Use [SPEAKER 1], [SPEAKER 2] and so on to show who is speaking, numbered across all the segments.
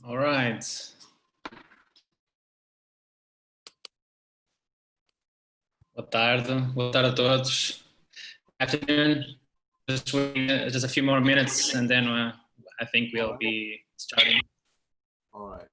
[SPEAKER 1] All right. Boa tarde a todos. Afternoon. Just a few more minutes, and then I think we'll be starting.
[SPEAKER 2] All right.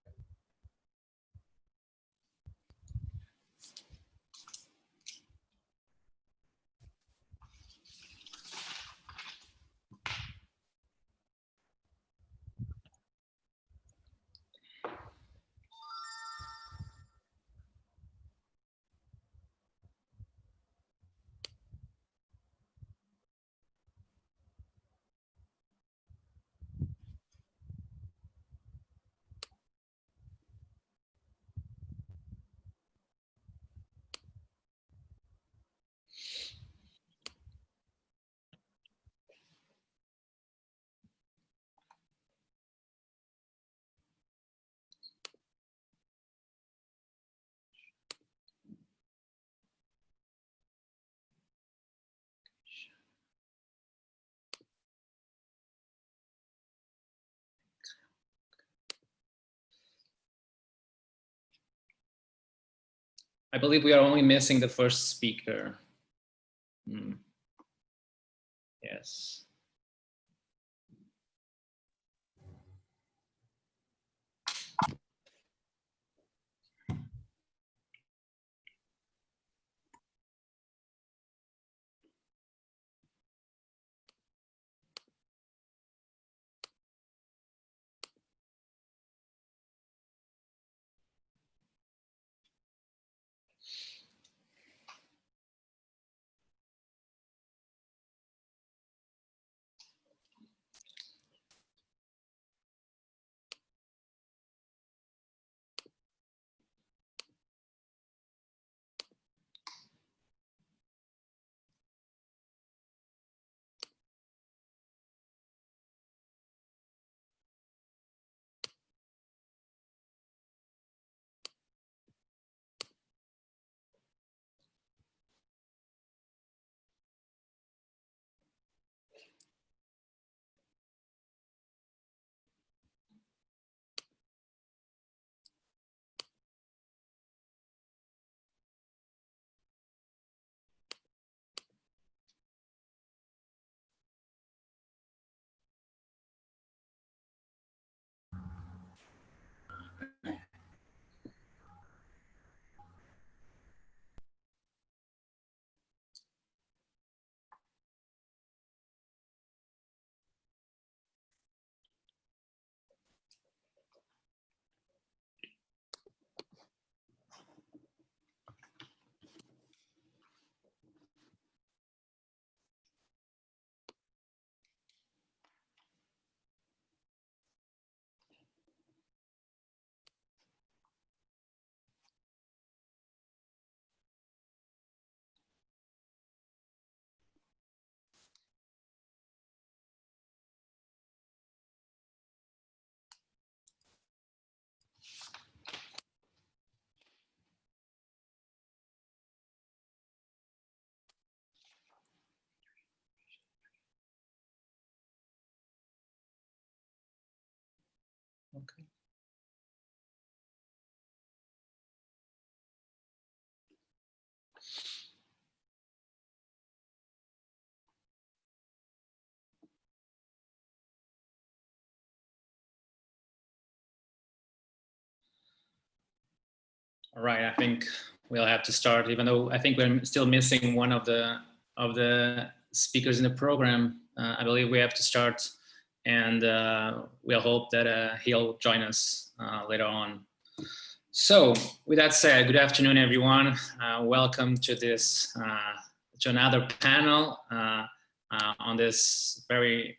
[SPEAKER 1] I believe we are only missing the first speaker. Yes. Okay. All right, I think we'll have to start, even though I think we're still missing one of the speakers in the program. I believe we have to start, and we'll hope that he'll join us later on. So, with that said, good afternoon, everyone. Welcome to this to another panel on this very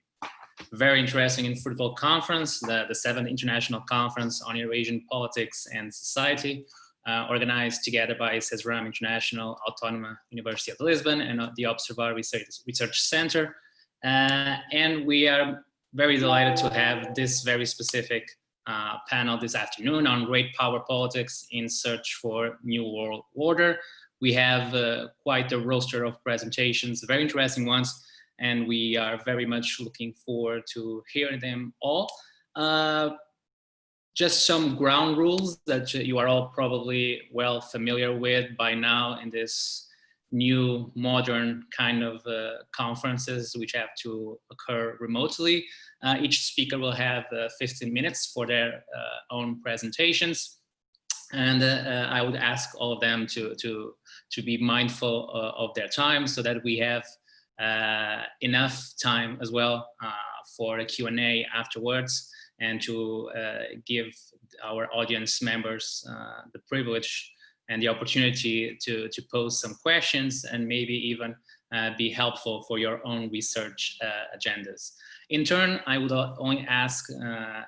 [SPEAKER 1] interesting and fruitful conference, the 7th International Conference on Eurasian Politics and Society, organized together by CESRAN International Autonomous University of Lisbon and the Observare Research Center. And we are very delighted to have this very specific panel this afternoon on great power politics in search for new world order. We have quite a roster of presentations, very interesting ones, and we are very much looking forward to hearing them all. just some ground rules that you are all probably well familiar with by now in this new modern kind of conferences which have to occur remotely. Each speaker will have 15 minutes for their own presentations. And I would ask all of them to be mindful of their time so that we have enough time as well for a Q&A afterwards, and to give our audience members the privilege and the opportunity to pose some questions and maybe even be helpful for your own research agendas. In turn, I would only ask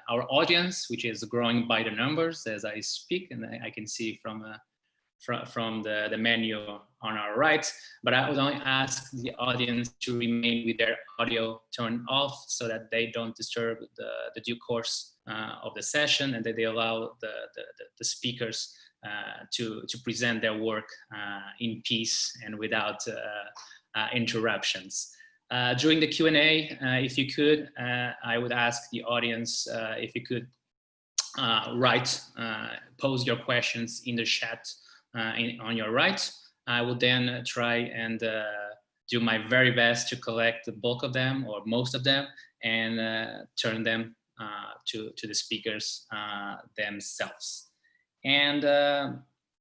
[SPEAKER 1] our audience, which is growing by the numbers as I speak, and I can see from the menu on our right, but I would only ask the audience to remain with their audio turned off so that they don't disturb the due course of the session, and that they allow the speakers to present their work in peace and without interruptions. During the Q&A, if you could, I would ask the audience if you could pose your questions in the chat on your right. I will then try and do my very best to collect the bulk of them or most of them and turn them to the speakers themselves. And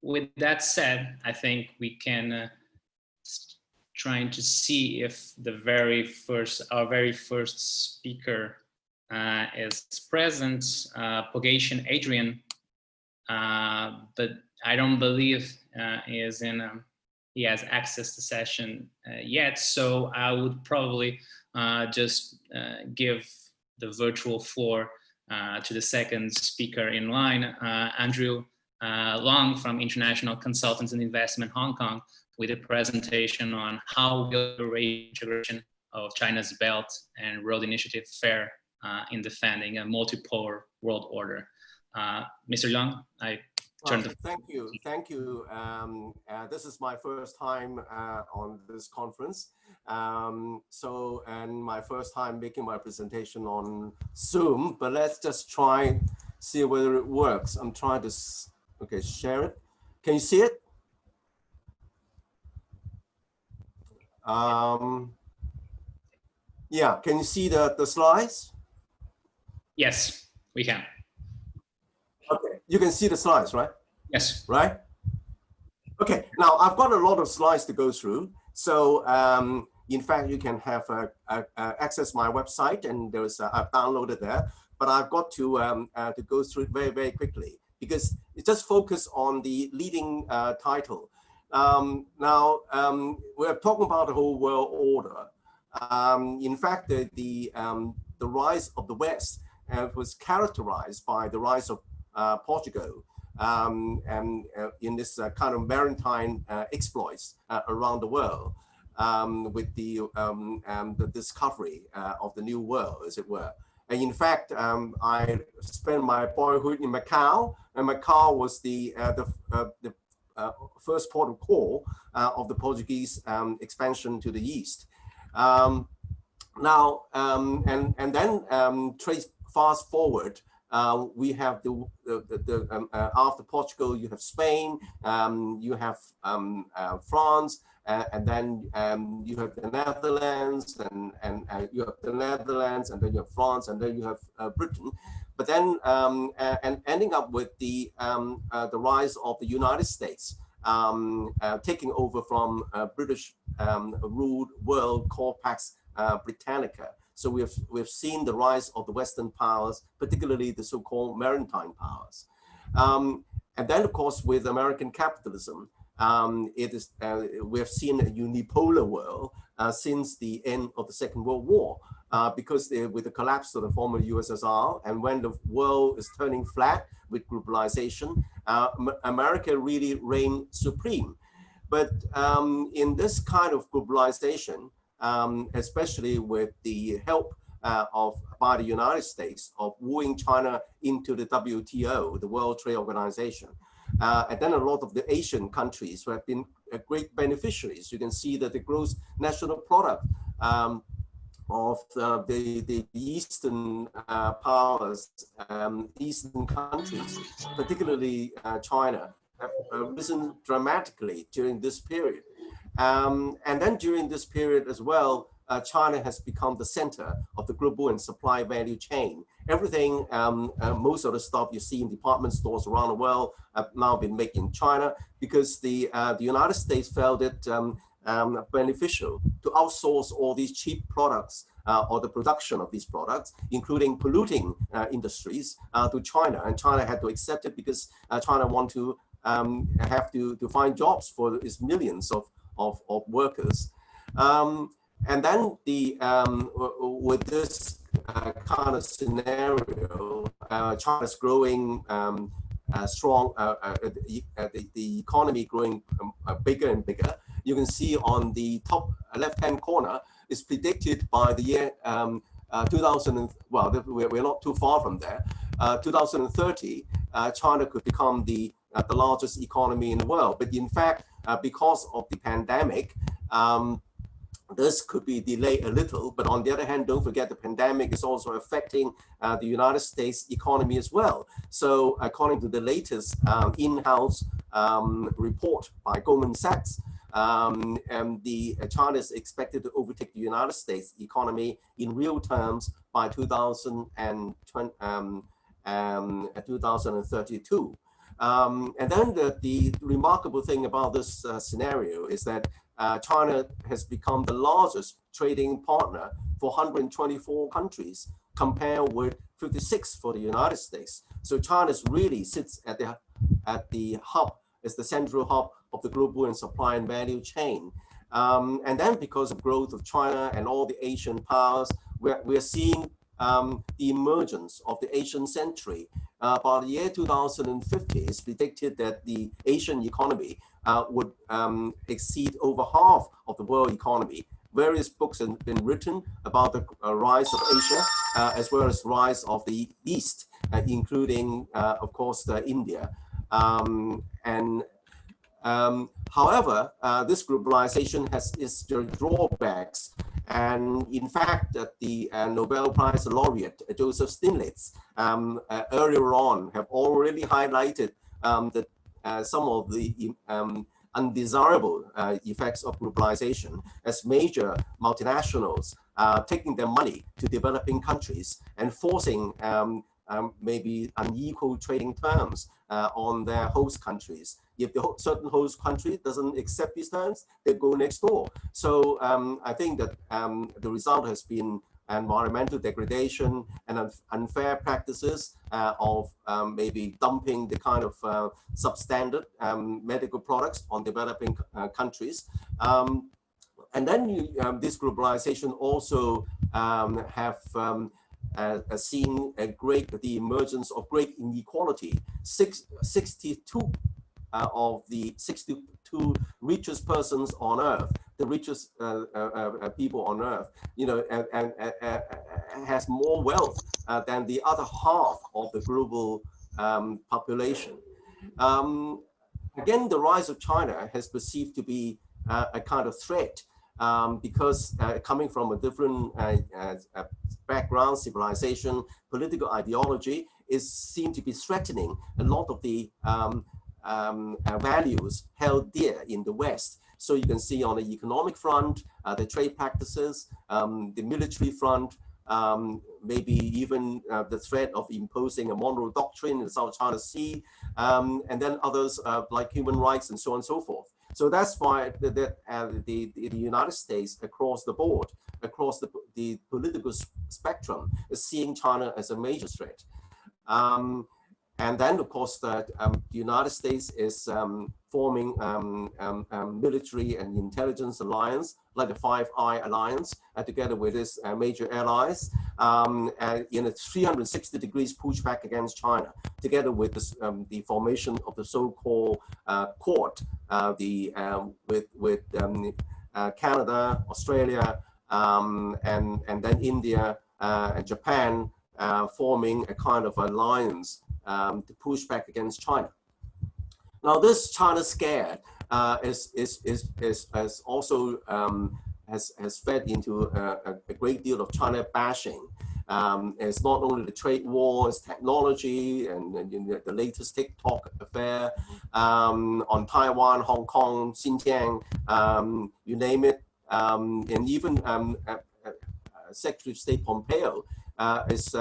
[SPEAKER 1] with that said, I think we can trying to see if our very first speaker is present, Pogacian Adrian, but I don't believe he has access to session yet. So I would probably just give the virtual floor to the second speaker in line, Andrew Leung from International Consultants in Investment Hong Kong, with a presentation on how will the integration of China's Belt and Road Initiative fare in defending a multipolar world order. Mr. Leung, I turn the
[SPEAKER 2] Thank you. This is my first time on this conference. And my first time making my presentation on Zoom, but let's just try, see whether it works. I'm trying to, okay, share it. Can you see it? Yeah, can you see the slides?
[SPEAKER 1] Yes, we can.
[SPEAKER 2] Okay, you can see the slides, right?
[SPEAKER 1] Yes.
[SPEAKER 2] Right? Okay, now I've got a lot of slides to go through. So in fact, you can have access my website, and there's I've downloaded there, but I've got to go through it very, very quickly because it just focus on the leading title. Now, we're talking about the whole world order. In fact, the rise of the West was characterized by the rise of Portugal and in this kind of maritime exploits around the world with the discovery of the new world, as it were. And in fact, I spent my boyhood in Macau, and Macau was the first port of call of the Portuguese expansion to the east. Now, and then trace fast forward, we have after Portugal, you have Spain, you have France, and then you have the Netherlands, and you have the Netherlands, and then you have France, and then you have Britain. But then, and ending up with the rise of the United States, taking over from British ruled world called Pax Britannica. So we've seen the rise of the Western powers, particularly the so-called maritime powers. And then, of course, with American capitalism, we have seen a unipolar world since the end of the Second World War, because with the collapse of the former USSR, and when the world is turning flat with globalization, America really reigned supreme. But in this kind of globalization, especially with the help by the United States of wooing China into the WTO, the World Trade Organization, and then a lot of the Asian countries who have been great beneficiaries. You can see that the gross national product of the Eastern powers, Eastern countries, particularly China, have risen dramatically during this period. And then during this period as well, China has become the center of the global and supply value chain. Everything, most of the stuff you see in department stores around the world have now been made in China, because the United States felt it beneficial to outsource all these cheap products or the production of these products, including polluting industries, to China. And China had to accept it because China want to have to find jobs for its millions of workers. And then with this kind of scenario, China's growing strong, the economy growing bigger and bigger. You can see on the top left-hand corner, it's predicted by the year 2000, well, we're not too far from there, 2030, China could become the largest economy in the world. But in fact, because of the pandemic, this could be delayed a little, but on the other hand, don't forget the pandemic is also affecting the United States economy as well. So according to the latest in-house report by Goldman Sachs, China is expected to overtake the United States economy in real terms by 2032. And then the remarkable thing about this scenario is that China has become the largest trading partner for 124 countries, compared with 56 for the United States. So China really sits at the hub, as the central hub of the global and supply and value chain. And then because of growth of China and all the Asian powers, we're seeing the emergence of the Asian century. By the year 2050, it's predicted that the Asian economy would exceed over half of the world economy. Various books have been written about the rise of Asia, as well as rise of the East, including, of course, India. However, this globalization has its drawbacks. And in fact, the Nobel Prize laureate, Joseph Stiglitz, earlier on have already highlighted some of the undesirable effects of globalization, as major multinationals taking their money to developing countries and forcing maybe unequal trading terms on their host countries. If the certain host country doesn't accept these terms, they go next door. So I think that the result has been environmental degradation and unfair practices of maybe dumping the kind of substandard medical products on developing countries. And then this globalization also have seen the emergence of great inequality. 62 of the 62 richest persons on earth, the richest people on earth, has more wealth than the other half of the global population. Again, the rise of China has perceived to be a kind of threat because coming from a different background, civilization, political ideology, is seen to be threatening a lot of the values held dear in the West. So you can see on the economic front, the trade practices, the military front, maybe even the threat of imposing a Monroe Doctrine in the South China Sea, and then others like human rights and so on and so forth. So that's why the United States, across the board, across the political spectrum, is seeing China as a major threat. And then, of course, the United States is forming military and intelligence alliance, like the Five Eye Alliance, together with its major allies, in a 360 degrees pushback against China, together with this, the formation of the so-called Quad, with Canada, Australia, and then India and Japan forming a kind of alliance to push back against China. Now, this China scare is also has fed into a great deal of China bashing. It's not only the trade wars, technology, and the latest TikTok affair on Taiwan, Hong Kong, Xinjiang, you name it, and even Secretary of State Pompeo in his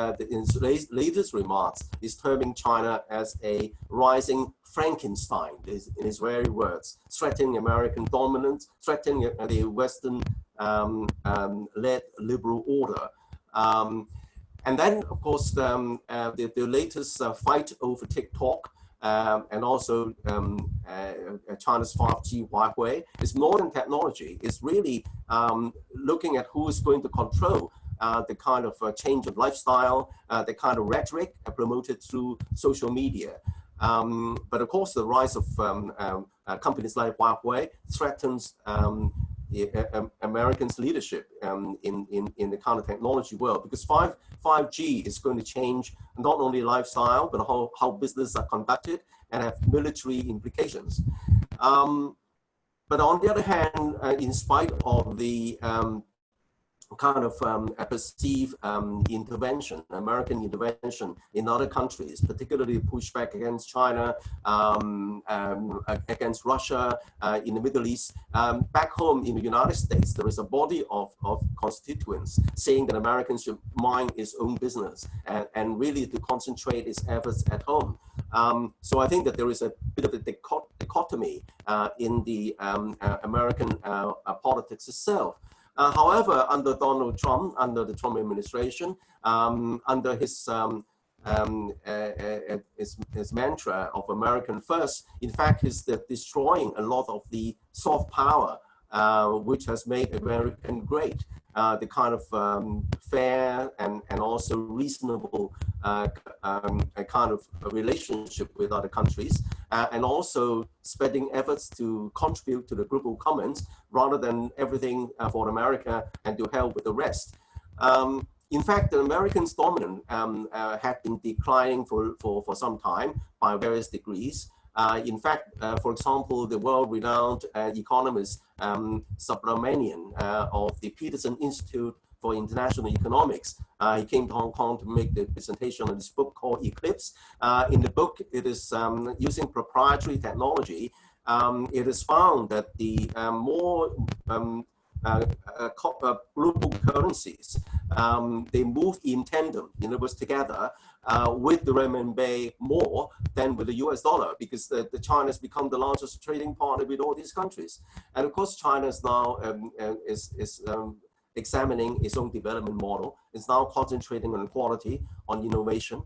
[SPEAKER 2] latest remarks is terming China as a rising Frankenstein, in his very words, threatening American dominance, threatening the Western-led liberal order. And then, of course, the latest fight over TikTok and also China's 5G Huawei is more than technology. It's really looking at who is going to control the kind of change of lifestyle, the kind of rhetoric promoted through social media. But of course, the rise of companies like Huawei threatens the Americans' leadership in the kind of technology world, because 5G is going to change not only lifestyle, but how business are conducted and have military implications. But on the other hand, in spite of the kind of perceived intervention, American intervention in other countries, particularly pushback against China, against Russia, in the Middle East. Back home in the United States, there is a body of constituents saying that Americans should mind its own business and really to concentrate its efforts at home. So I think that there is a bit of a dichotomy in the American politics itself. However, under Donald Trump, under the Trump administration, under his mantra of American first, in fact, is destroying a lot of the soft power which has made American great. The kind of fair and also reasonable kind of relationship with other countries, and also spending efforts to contribute to the global commons rather than everything for America and to hell with the rest. In fact, the Americans' dominance had been declining for some time by various degrees. In fact, for example, the world-renowned economist Subramanian of the Peterson Institute for International Economics, he came to Hong Kong to make the presentation on this book called Eclipse. In the book, it is using proprietary technology. It is found that the more global currencies, they move in tandem, in other words, together with the renminbi more than with the US dollar, because the China has become the largest trading partner with all these countries. And of course, China is now examining its own development model. It's now concentrating on quality, on innovation.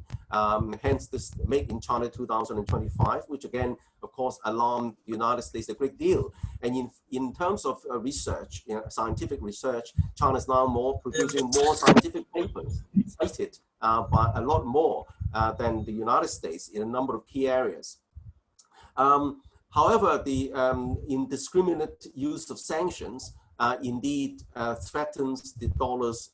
[SPEAKER 2] Hence this Made in China 2025, which again, of course, alarmed the United States a great deal. And in terms of research, scientific research, China is now producing more scientific papers, cited by a lot more than the United States in a number of key areas. However, the indiscriminate use of sanctions indeed threatens the dollar's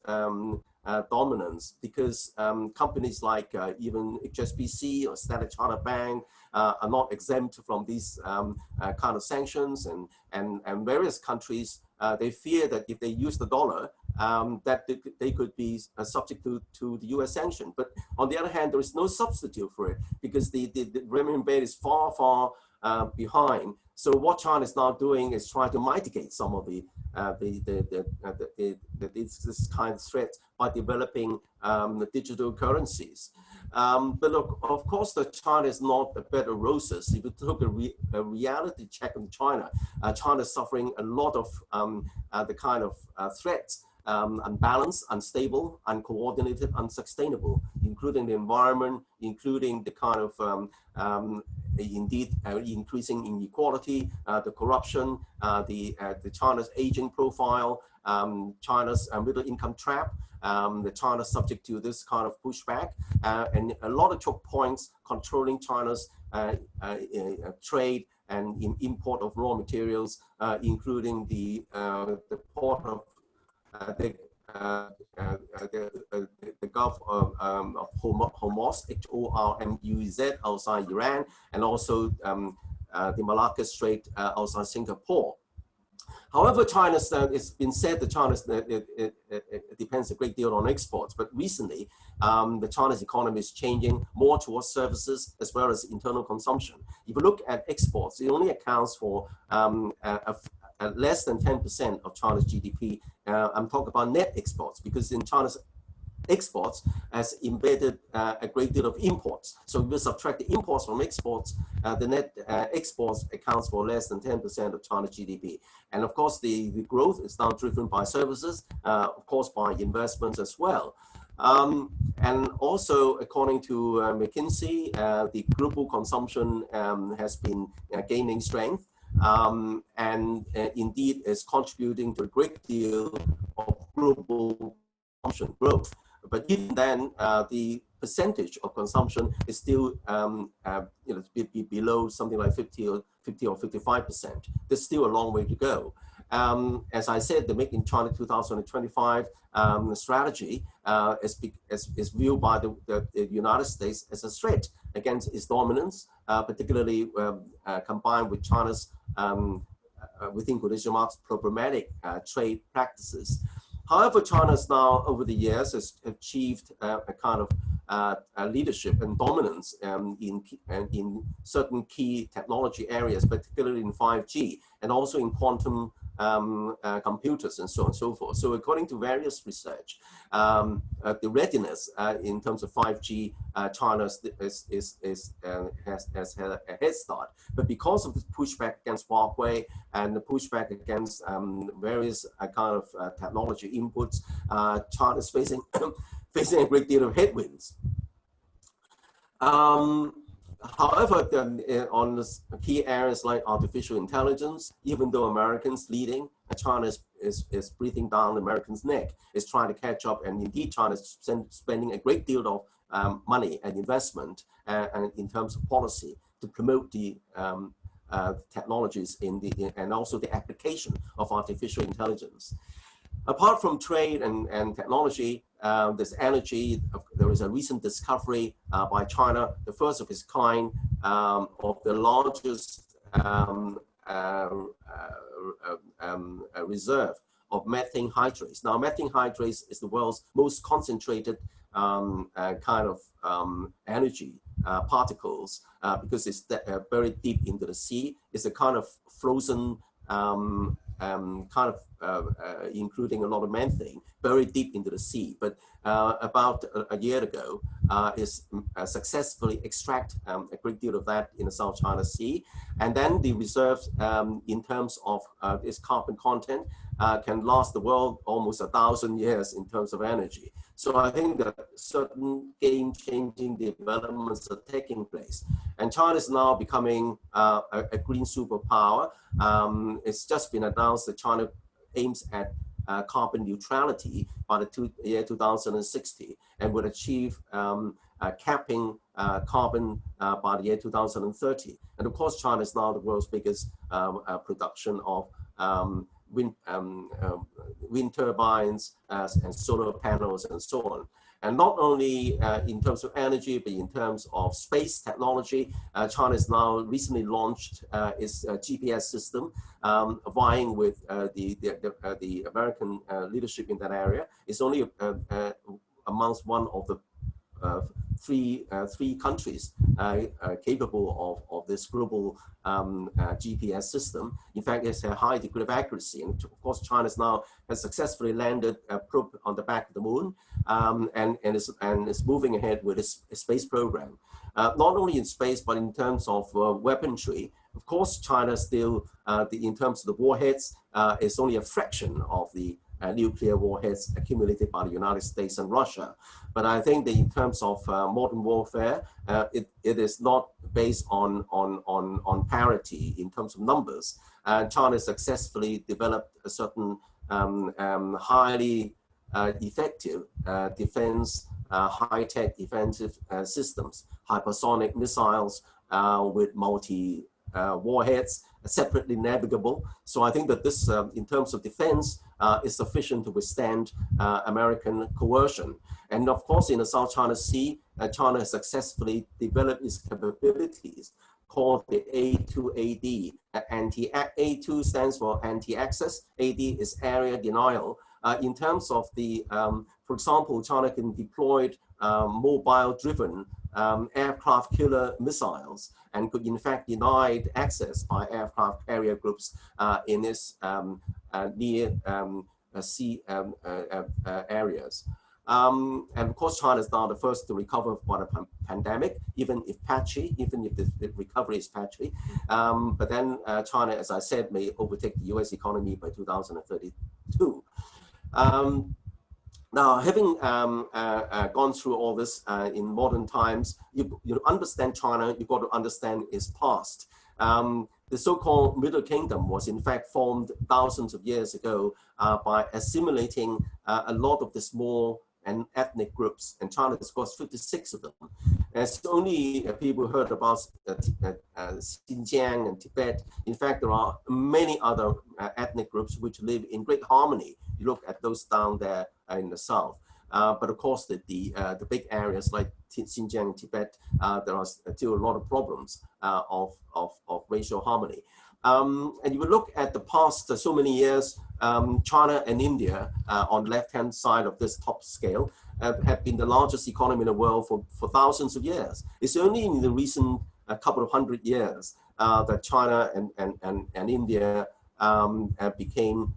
[SPEAKER 2] dominance, because companies like even HSBC or Standard Chartered Bank are not exempt from these kind of sanctions, and various countries, they fear that if they use the dollar, that they could be subject to the US sanction. But on the other hand, there is no substitute for it, because the renminbi is far, far behind. So what China is now doing is trying to mitigate some of this kind of threat by developing the digital currencies. But look, of course, China is not a bed of roses. If you took a reality check on China, China is suffering a lot of the kind of threats, unbalanced, unstable, uncoordinated, unsustainable, including the environment, including the kind of indeed increasing inequality, the corruption, the China's aging profile, China's middle income trap, the China subject to this kind of pushback, and a lot of choke points controlling China's trade and import of raw materials, including the port of the Gulf of Hormuz, Hormuz, outside Iran, and also the Malacca Strait outside Singapore. However, China's, it's been said that China's, it depends a great deal on exports, but recently, the China's economy is changing more towards services as well as internal consumption. If you look at exports, it only accounts for less than 10% of China's GDP. I'm talking about net exports, because in China's exports has embedded a great deal of imports. So if you subtract the imports from exports, the net exports accounts for less than 10% of China's GDP. And of course, the growth is now driven by services, of course, by investments as well. And also, according to McKinsey, the global consumption has been gaining strength, and indeed is contributing to a great deal of global consumption growth. But even then, the percentage of consumption is still below something like 50 or 55%. There's still a long way to go. As I said, the Make in China 2025 strategy is viewed by the United States as a threat against its dominance, particularly combined with China's, within quotation marks, problematic trade practices. However, China's now, over the years, has achieved a kind of leadership and dominance in certain key technology areas, particularly in 5G, and also in quantum computers and so on and so forth. So according to various research, the readiness in terms of 5G, China has had a head start. But because of the pushback against Huawei and the pushback against various kind of technology inputs, China is facing a great deal of headwinds. However, on the key areas like artificial intelligence, even though Americans leading, China is breathing down Americans' neck, is trying to catch up, and indeed China is spending a great deal of money and investment and in terms of policy to promote the technologies and also the application of artificial intelligence. Apart from trade and technology, there's energy. There is a recent discovery by China, the first of its kind, of the largest reserve of methane hydrates. Now, methane hydrates is the world's most concentrated kind of energy particles because it's very deep into the sea. It's a kind of frozen including a lot of methane, very deep into the sea. But about a year ago, is successfully extract a great deal of that in the South China Sea. And then the reserves in terms of its carbon content can last the world almost 1,000 years in terms of energy. So I think that certain game-changing developments are taking place. And China is now becoming a green superpower. It's just been announced that China aims at carbon neutrality by the year 2060 and would achieve capping carbon by the year 2030. And of course, China is now the world's biggest production of wind turbines and solar panels and so on. And not only in terms of energy, but in terms of space technology, China has now recently launched its GPS system, vying with the American leadership in that area. It's only amongst one of the three countries capable of this global GPS system. In fact, it's a high degree of accuracy. And of course, China now has successfully landed a probe on the back of the moon and is moving ahead with its space program. Not only in space, but in terms of weaponry. Of course, China still, in terms of the warheads, is only a fraction of the nuclear warheads accumulated by the United States and Russia. But I think that in terms of modern warfare, it is not based on parity in terms of numbers. China successfully developed a certain highly effective defense, high-tech defensive systems, hypersonic missiles with multi-warheads, separately navigable. So I think that this, in terms of defense, is sufficient to withstand American coercion. And of course, in the South China Sea, China has successfully developed its capabilities called the A2AD. A2 stands for anti-access, AD is area denial. In terms of the, for example, China can deploy mobile-driven aircraft killer missiles and could in fact deny access by aircraft carrier groups in its near sea areas. And of course, China is now the first to recover from the pandemic, even if patchy, even if the recovery is patchy. But then China, as I said, may overtake the US economy by 2032. Now, having gone through all this in modern times, you understand China, you've got to understand its past. The so-called Middle Kingdom was in fact formed thousands of years ago by assimilating a lot of the small and ethnic groups, and China has got 56 of them. As only people heard about Xinjiang and Tibet. In fact, there are many other ethnic groups which live in great harmony. You look at those down there in the south. But of course, the big areas like Xinjiang and Tibet, there are still a lot of problems of racial harmony. And you will look at the past so many years, China and India on the left-hand side of this top scale have been the largest economy in the world for thousands of years. It's only in the recent couple of hundred years that China and India became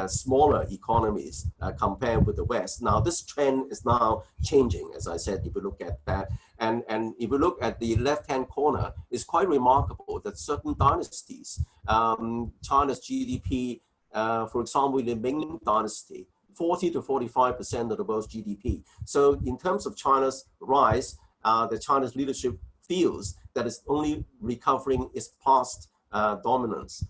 [SPEAKER 2] smaller economies compared with the West. Now, this trend is now changing, as I said, if you look at that. And if you look at the left-hand corner, it's quite remarkable that certain dynasties, China's GDP, for example, the Ming dynasty, 40 to 45% of the world's GDP. So in terms of China's rise, the China's leadership feels that it's only recovering its past dominance.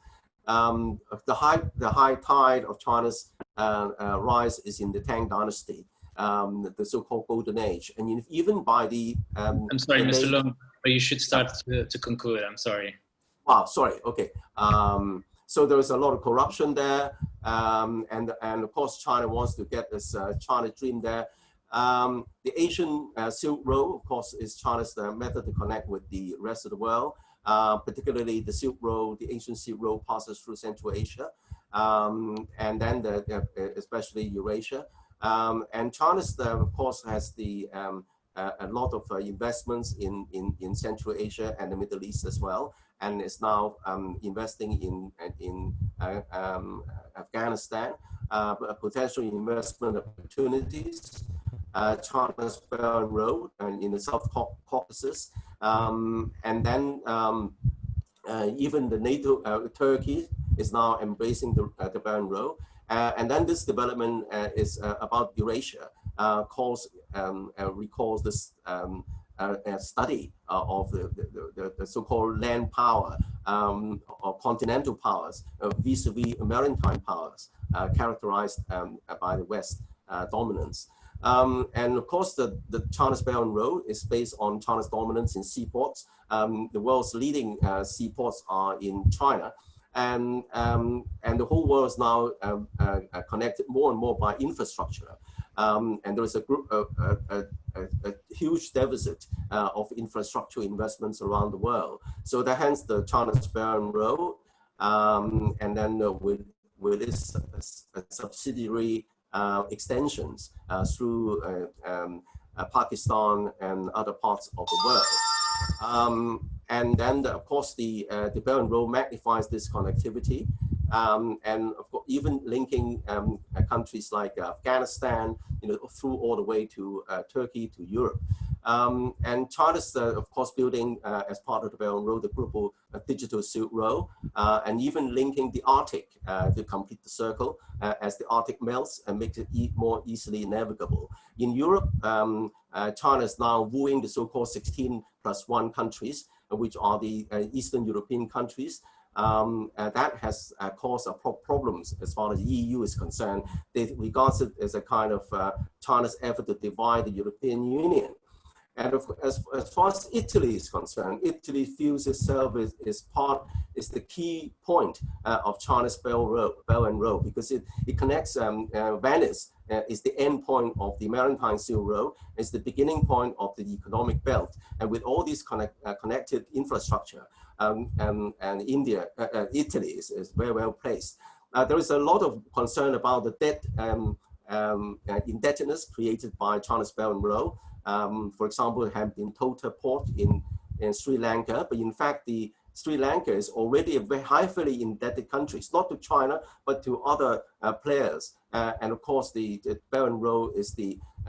[SPEAKER 2] The high tide of China's rise is in the Tang Dynasty, the so-called Golden Age, and even by the.
[SPEAKER 1] I'm sorry, Mr. Leung, but you should start to conclude. I'm sorry.
[SPEAKER 2] Wow, sorry. Okay. So there is a lot of corruption there, and of course China wants to get this China dream there. The Asian Silk Road, of course, is China's method to connect with the rest of the world. Particularly the Silk Road, the ancient Silk Road passes through Central Asia, and then especially Eurasia. And China, of course, has a lot of investments in Central Asia and the Middle East as well, and is now investing in Afghanistan, potential investment opportunities. China's Belt and Road and in the South Caucasus, and then even the NATO, Turkey is now embracing the Belt and Road, and then this development is about Eurasia, recalls this study of the so-called land power or continental powers vis-a-vis maritime powers characterized by the West dominance. And of course, the China's Belt and Road is based on China's dominance in seaports. The world's leading seaports are in China, and the whole world is now connected more and more by infrastructure. And there is a huge deficit of infrastructure investments around the world. So that hence the China's Belt and Road, and then with its subsidiary extensions through Pakistan and other parts of the world. And then, of course, the Belt and Road magnifies this connectivity, and of course, even linking countries like Afghanistan, through all the way to Turkey, to Europe. And China's, of course, building as part of the Belt and Road, the global digital Silk Road, and even linking the Arctic to complete the circle as the Arctic melts and makes it more easily navigable. In Europe, China is now wooing the so-called 16+1 countries, which are the Eastern European countries. That has caused problems as far as the EU is concerned. They regard it as a kind of China's effort to divide the European Union. And as far as Italy is concerned, Italy feels itself is the key point of China's Belt and Road, because it connects Venice, is the end point of the Maritime Silk Road, is the beginning point of the economic belt. And with all these connected infrastructure, and Italy is very well placed. There is a lot of concern about the debt indebtedness created by China's Belt and Road. For example, it has been total port in Sri Lanka, but in fact, the Sri Lanka is already a very heavily indebted country, not to China, but to other players. And of course, the Belt and Road is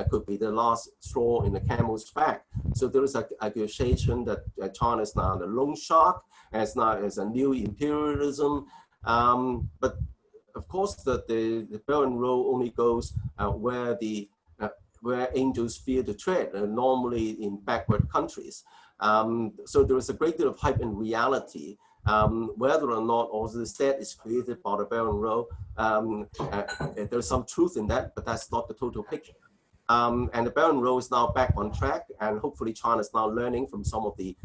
[SPEAKER 2] could be the last straw in the camel's back. So there is an accusation that China is now the loan shark, as a new imperialism. But of course, the Belt and Road only goes where angels fear to tread, normally in backward countries. So there is a great deal of hype and reality. Whether or not all this debt is created by the Belt and Road, there's some truth in that, but that's not the total picture. And the Belt and Road is now back on track, and hopefully China is now learning from some of the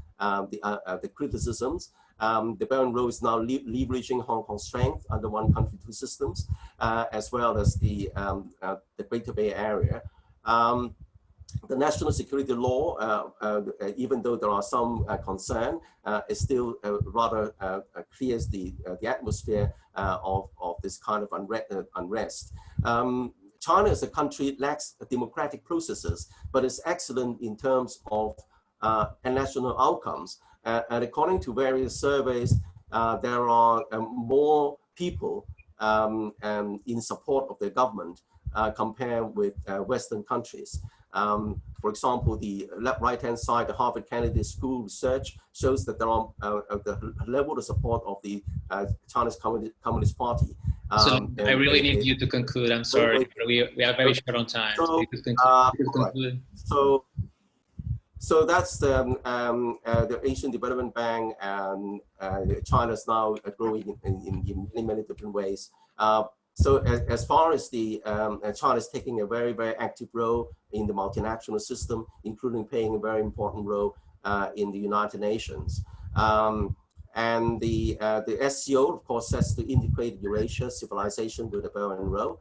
[SPEAKER 2] criticisms. The Belt and Road is now leveraging Hong Kong's strength under one country, two systems, as well as the Greater Bay Area. The national security law, even though there are some concern, it still rather clears the atmosphere of this kind of unrest. China as a country lacks democratic processes, but is excellent in terms of national outcomes. And according to various surveys, there are more people in support of the government compared with Western countries. For example, the right-hand side, the Harvard Kennedy School research shows that there are the level of support of the Chinese Communist Party.
[SPEAKER 1] So I really need you to conclude. I'm sorry, we are very short on time.
[SPEAKER 2] So that's the Asian Development Bank, and China's now growing in many different ways. So as far as China is taking a very, very active role in the multinational system, including playing a very important role in the United Nations. And the SCO, of course, sets to integrate Eurasia civilization with the Belt and Road.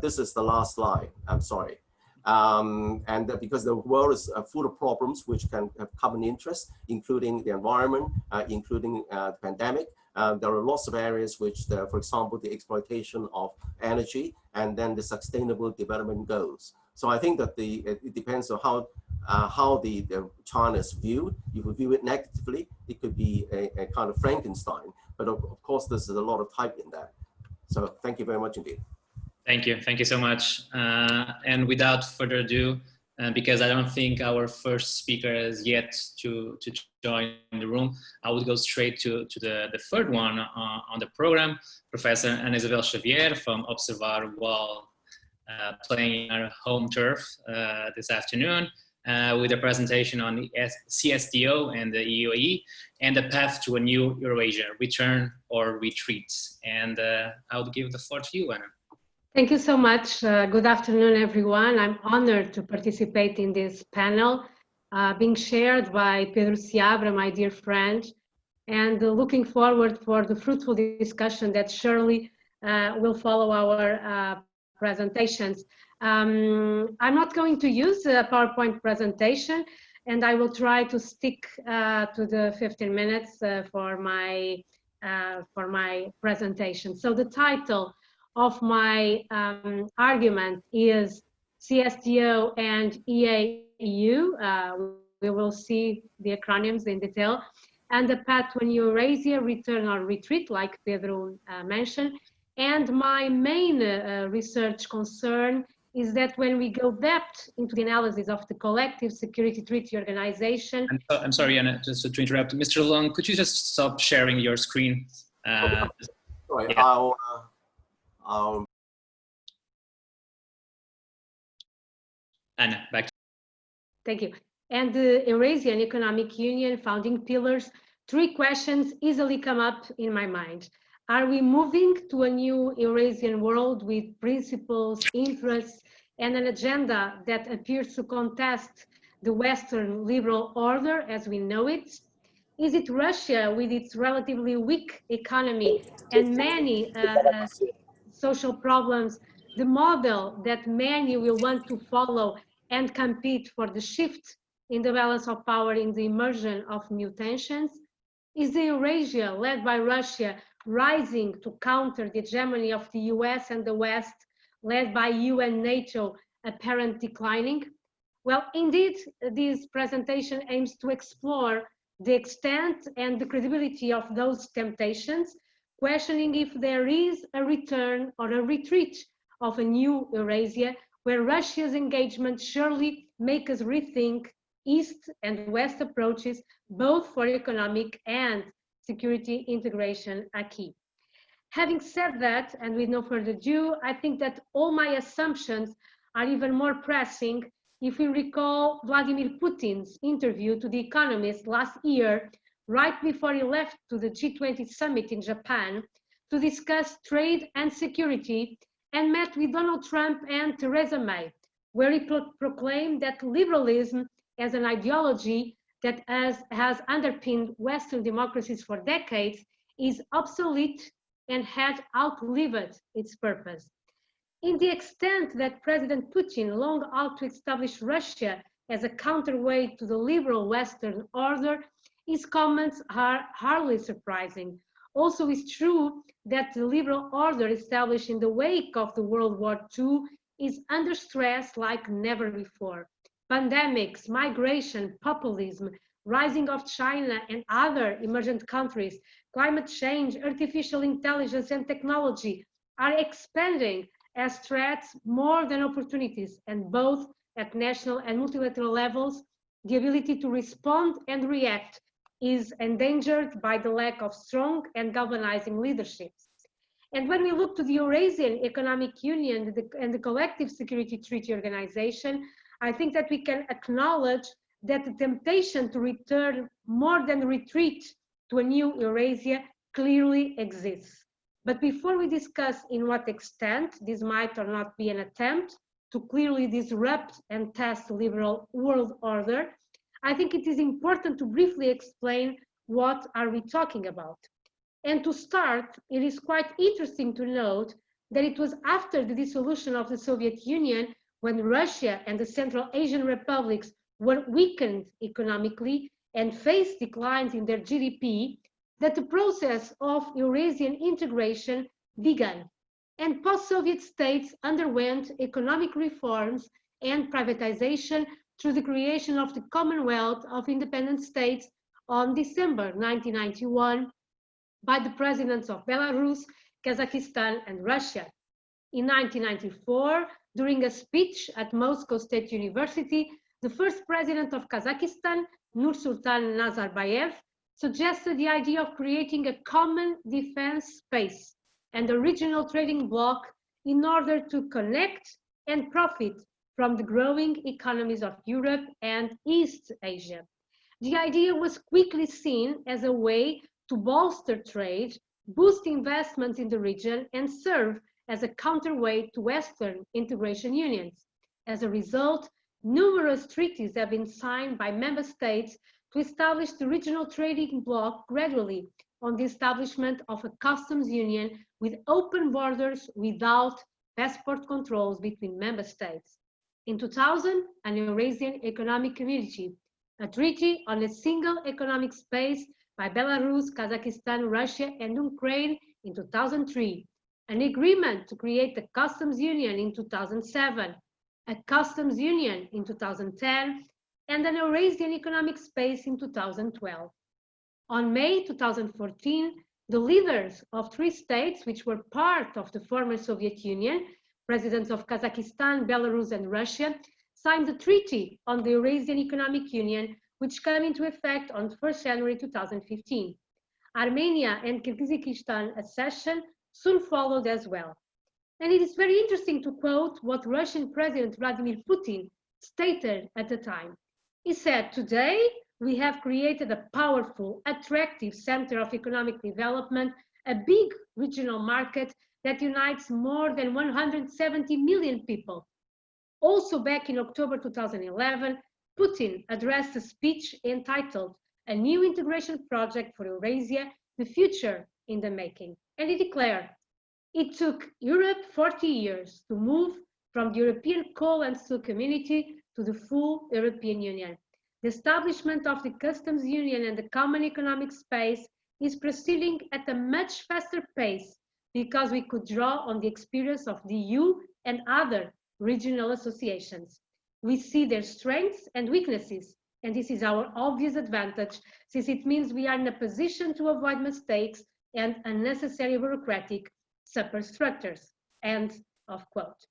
[SPEAKER 2] This is the last slide, I'm sorry. And because the world is full of problems which can have common interest, including the environment, including the pandemic. There are lots of areas which, for example, the exploitation of energy, and then the sustainable development goals. So I think that it depends on how the China is viewed. If we view it negatively, it could be a kind of Frankenstein. But of course, there's a lot of type in that. So thank you very much indeed.
[SPEAKER 1] Thank you so much. And without further ado, because I don't think our first speaker is yet to join the room, I would go straight to the third one on the program, Professor Isabel Xavier from Observare-UAL, playing our home turf this afternoon with a presentation on the CSTO and the EAEU and the path to a new Eurasia, return or retreat. And I would give the floor to you, Anna.
[SPEAKER 3] Thank you so much. Good afternoon, everyone. I'm honored to participate in this panel being shared by Pedro Seabra, my dear friend, and looking forward for the fruitful discussion that surely will follow our presentations. I'm not going to use a PowerPoint presentation, and I will try to stick to the 15 minutes for my presentation. So the title of my argument is CSTO and EAEU. We will see the acronyms in detail, and the path to a new Eurasia, return or retreat, like Pedro mentioned. And my main research concern is that when we go depth into the analysis of the Collective Security Treaty Organization.
[SPEAKER 1] I'm sorry, Anna, just to interrupt. Mr. Leung, could you just stop sharing your screen?
[SPEAKER 2] Sorry,
[SPEAKER 1] yeah. Anna, back to you.
[SPEAKER 3] Thank you. And the Eurasian Economic Union founding pillars, three questions easily come up in my mind. Are we moving to a new Eurasian world with principles, interests, and an agenda that appears to contest the Western liberal order as we know it? Is it Russia with its relatively weak economy and many social problems, the model that many will want to follow and compete for the shift in the balance of power in the immersion of new tensions? Is the Eurasia led by Russia rising to counter the hegemony of the US and the West, led by EU and NATO, apparent declining? Well, indeed, this presentation aims to explore the extent and the credibility of those temptations, questioning if there is a return or a retreat of a new Eurasia, where Russia's engagement surely make us rethink East and West approaches, both for economic and security integration acquis. Having said that, and with no further ado, I think that all my assumptions are even more pressing if we recall Vladimir Putin's interview to The Economist last year, right before he left to the G20 summit in Japan to discuss trade and security, and met with Donald Trump and Theresa May, where he proclaimed that liberalism as an ideology that has underpinned Western democracies for decades is obsolete and had outlived its purpose. In the extent that President Putin longed out to establish Russia as a counterweight to the liberal Western order, his comments are hardly surprising. Also, it's true that the liberal order established in the wake of the World War II is under stress like never before. Pandemics, migration, populism, rising of China and other emergent countries, climate change, artificial intelligence and technology are expanding as threats more than opportunities, and both at national and multilateral levels, the ability to respond and react is endangered by the lack of strong and galvanizing leaderships. And when we look to the Eurasian Economic Union and the Collective Security Treaty Organization, I think that we can acknowledge that the temptation to return more than retreat to a new Eurasia clearly exists. But before we discuss in what extent this might or not be an attempt to clearly disrupt and test the liberal world order, I think it is important to briefly explain what are we talking about. And to start, it is quite interesting to note that it was after the dissolution of the Soviet Union, when Russia and the Central Asian republics were weakened economically and faced declines in their GDP, that the process of Eurasian integration began, and post-Soviet states underwent economic reforms and privatization through the creation of the Commonwealth of Independent States on December 1991 by the presidents of Belarus, Kazakhstan, and Russia. In 1994, during a speech at Moscow State University, the first president of Kazakhstan, Nursultan Nazarbayev, suggested the idea of creating a common defense space and a regional trading bloc in order to connect and profit from the growing economies of Europe and East Asia. The idea was quickly seen as a way to bolster trade, boost investments in the region, and serve as a counterweight to Western integration unions. As a result, numerous treaties have been signed by member states to establish the regional trading bloc gradually on the establishment of a customs union with open borders without passport controls between member states. In 2000, an Eurasian Economic Community, a treaty on a single economic space by Belarus, Kazakhstan, Russia, and Ukraine in 2003, an agreement to create a customs union in 2007, a customs union in 2010, and an Eurasian economic space in 2012. On May 2014, the leaders of 3 states, which were part of the former Soviet Union, presidents of Kazakhstan, Belarus, and Russia, signed the Treaty on the Eurasian Economic Union, which came into effect on 1st January 2015. Armenia and Kyrgyzstan accession soon followed as well. And it is very interesting to quote what Russian President Vladimir Putin stated at the time. He said, "Today, we have created a powerful, attractive center of economic development, a big regional market that unites more than 170 million people." Also back in October 2011, Putin addressed a speech entitled "A New Integration Project for Eurasia, the Future in the Making," and he declared, "It took Europe 40 years to move from the European coal and steel community to the full European Union. The establishment of the customs union and the common economic space is proceeding at a much faster pace because we could draw on the experience of the EU and other regional associations. We see their strengths and weaknesses, and this is our obvious advantage since it means we are in a position to avoid mistakes and unnecessary bureaucratic superstructures." End of quote.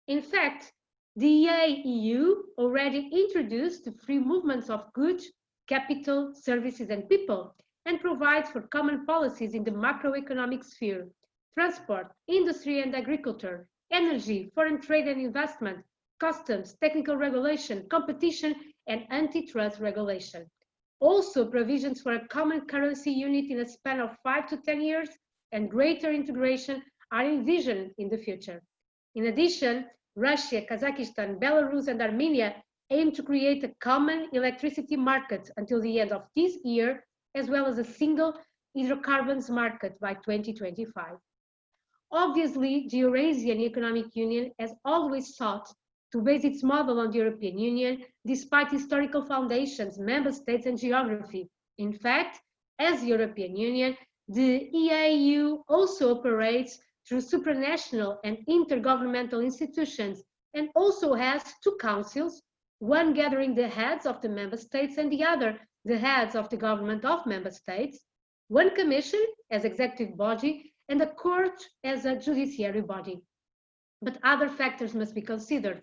[SPEAKER 3] In fact, the EAEU already introduced the free movements of goods, capital, services, and people, and provides for common policies in the macroeconomic sphere: transport, industry and agriculture, energy, foreign trade and investment, customs, technical regulation, competition, and antitrust regulation. Also, provisions for a common currency unit in a span of 5 to 10 years and greater integration are envisioned in the future. In addition, Russia, Kazakhstan, Belarus, and Armenia aim to create a common electricity market until the end of this year, as well as a single hydrocarbons market by 2025. Obviously, the Eurasian Economic Union has always sought to base its model on the European Union, despite historical foundations, member states, and geography. In fact, as the European Union, the EAEU also operates through supranational and intergovernmental institutions and also has two councils, one gathering the heads of the member states and the other the heads of the government of member states, one commission as executive body and a court as a judiciary body. But other factors must be considered.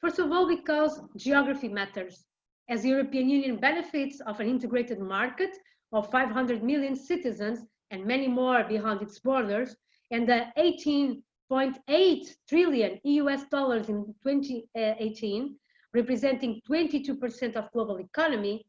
[SPEAKER 3] First of all, because geography matters. As the European Union benefits of an integrated market of 500 million citizens and many more beyond its borders, and the 18.8 trillion US dollars in 2018, representing 22% of global economy,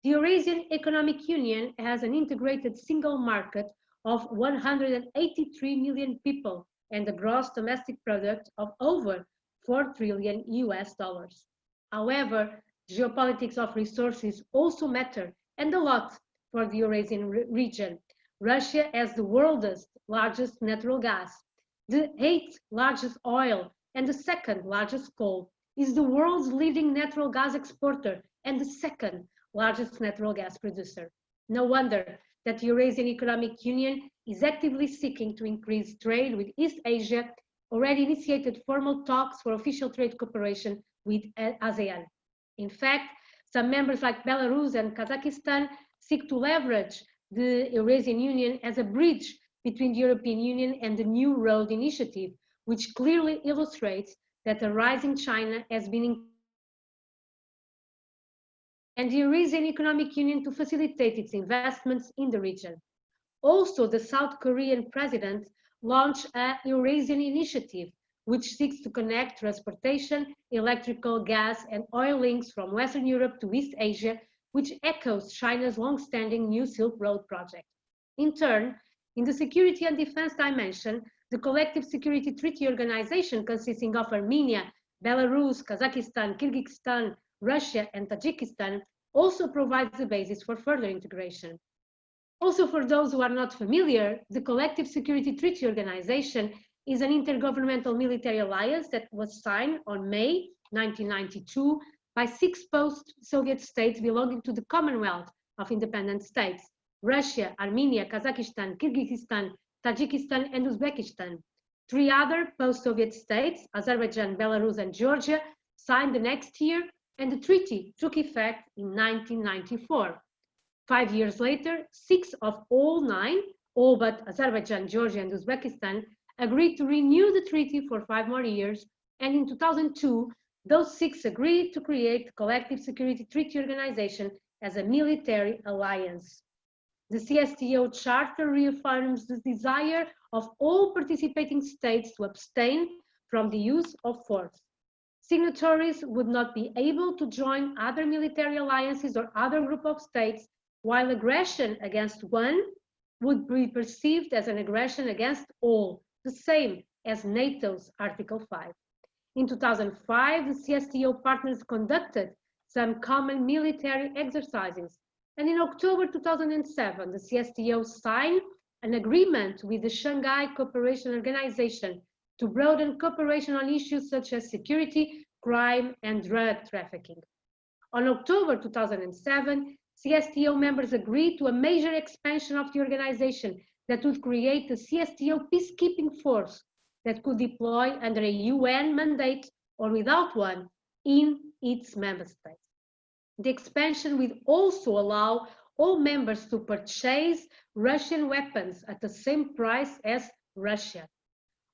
[SPEAKER 3] the Eurasian Economic Union has an integrated single market of 183 million people and a gross domestic product of over 4 trillion US dollars. However, geopolitics of resources also matter, and a lot, for the Eurasian region. Russia has the world's largest natural gas, the 8th largest oil, and the 2nd largest coal, is the world's leading natural gas exporter and the 2nd largest natural gas producer. No wonder that the Eurasian Economic Union is actively seeking to increase trade with East Asia, already initiated formal talks for official trade cooperation with ASEAN. In fact, some members like Belarus and Kazakhstan seek to leverage the Eurasian Union as a bridge between the European Union and the New Road Initiative, which clearly illustrates that a rising China has been and the Eurasian Economic Union to facilitate its investments in the region. Also, the South Korean president launched a Eurasian initiative, which seeks to connect transportation, electrical, gas, and oil links from Western Europe to East Asia, which echoes China's long-standing New Silk Road project. In turn, in the security and defense dimension, the Collective Security Treaty Organization, consisting of Armenia, Belarus, Kazakhstan, Kyrgyzstan, Russia, and Tajikistan, also provides the basis for further integration. Also, for those who are not familiar, the Collective Security Treaty Organization is an intergovernmental military alliance that was signed on May 1992 by 6 post-Soviet states belonging to the Commonwealth of Independent States: Russia, Armenia, Kazakhstan, Kyrgyzstan, Tajikistan, and Uzbekistan. 3 other post-Soviet states, Azerbaijan, Belarus, and Georgia, signed the next year, and the treaty took effect in 1994. 5 years later, 6 of all 9, all but Azerbaijan, Georgia, and Uzbekistan, agreed to renew the treaty for 5 more years, and in 2002, those 6 agreed to create the Collective Security Treaty Organization as a military alliance. The CSTO Charter reaffirms the desire of all participating states to abstain from the use of force. Signatories would not be able to join other military alliances or other group of states, while aggression against one would be perceived as an aggression against all, the same as NATO's Article 5. In 2005, the CSTO partners conducted some common military exercises. And in October 2007, the CSTO signed an agreement with the Shanghai Cooperation Organization to broaden cooperation on issues such as security, crime, and drug trafficking. On October 2007, CSTO members agreed to a major expansion of the organization that would create a CSTO peacekeeping force that could deploy under a UN mandate or without one in its member states. The expansion would also allow all members to purchase Russian weapons at the same price as Russia.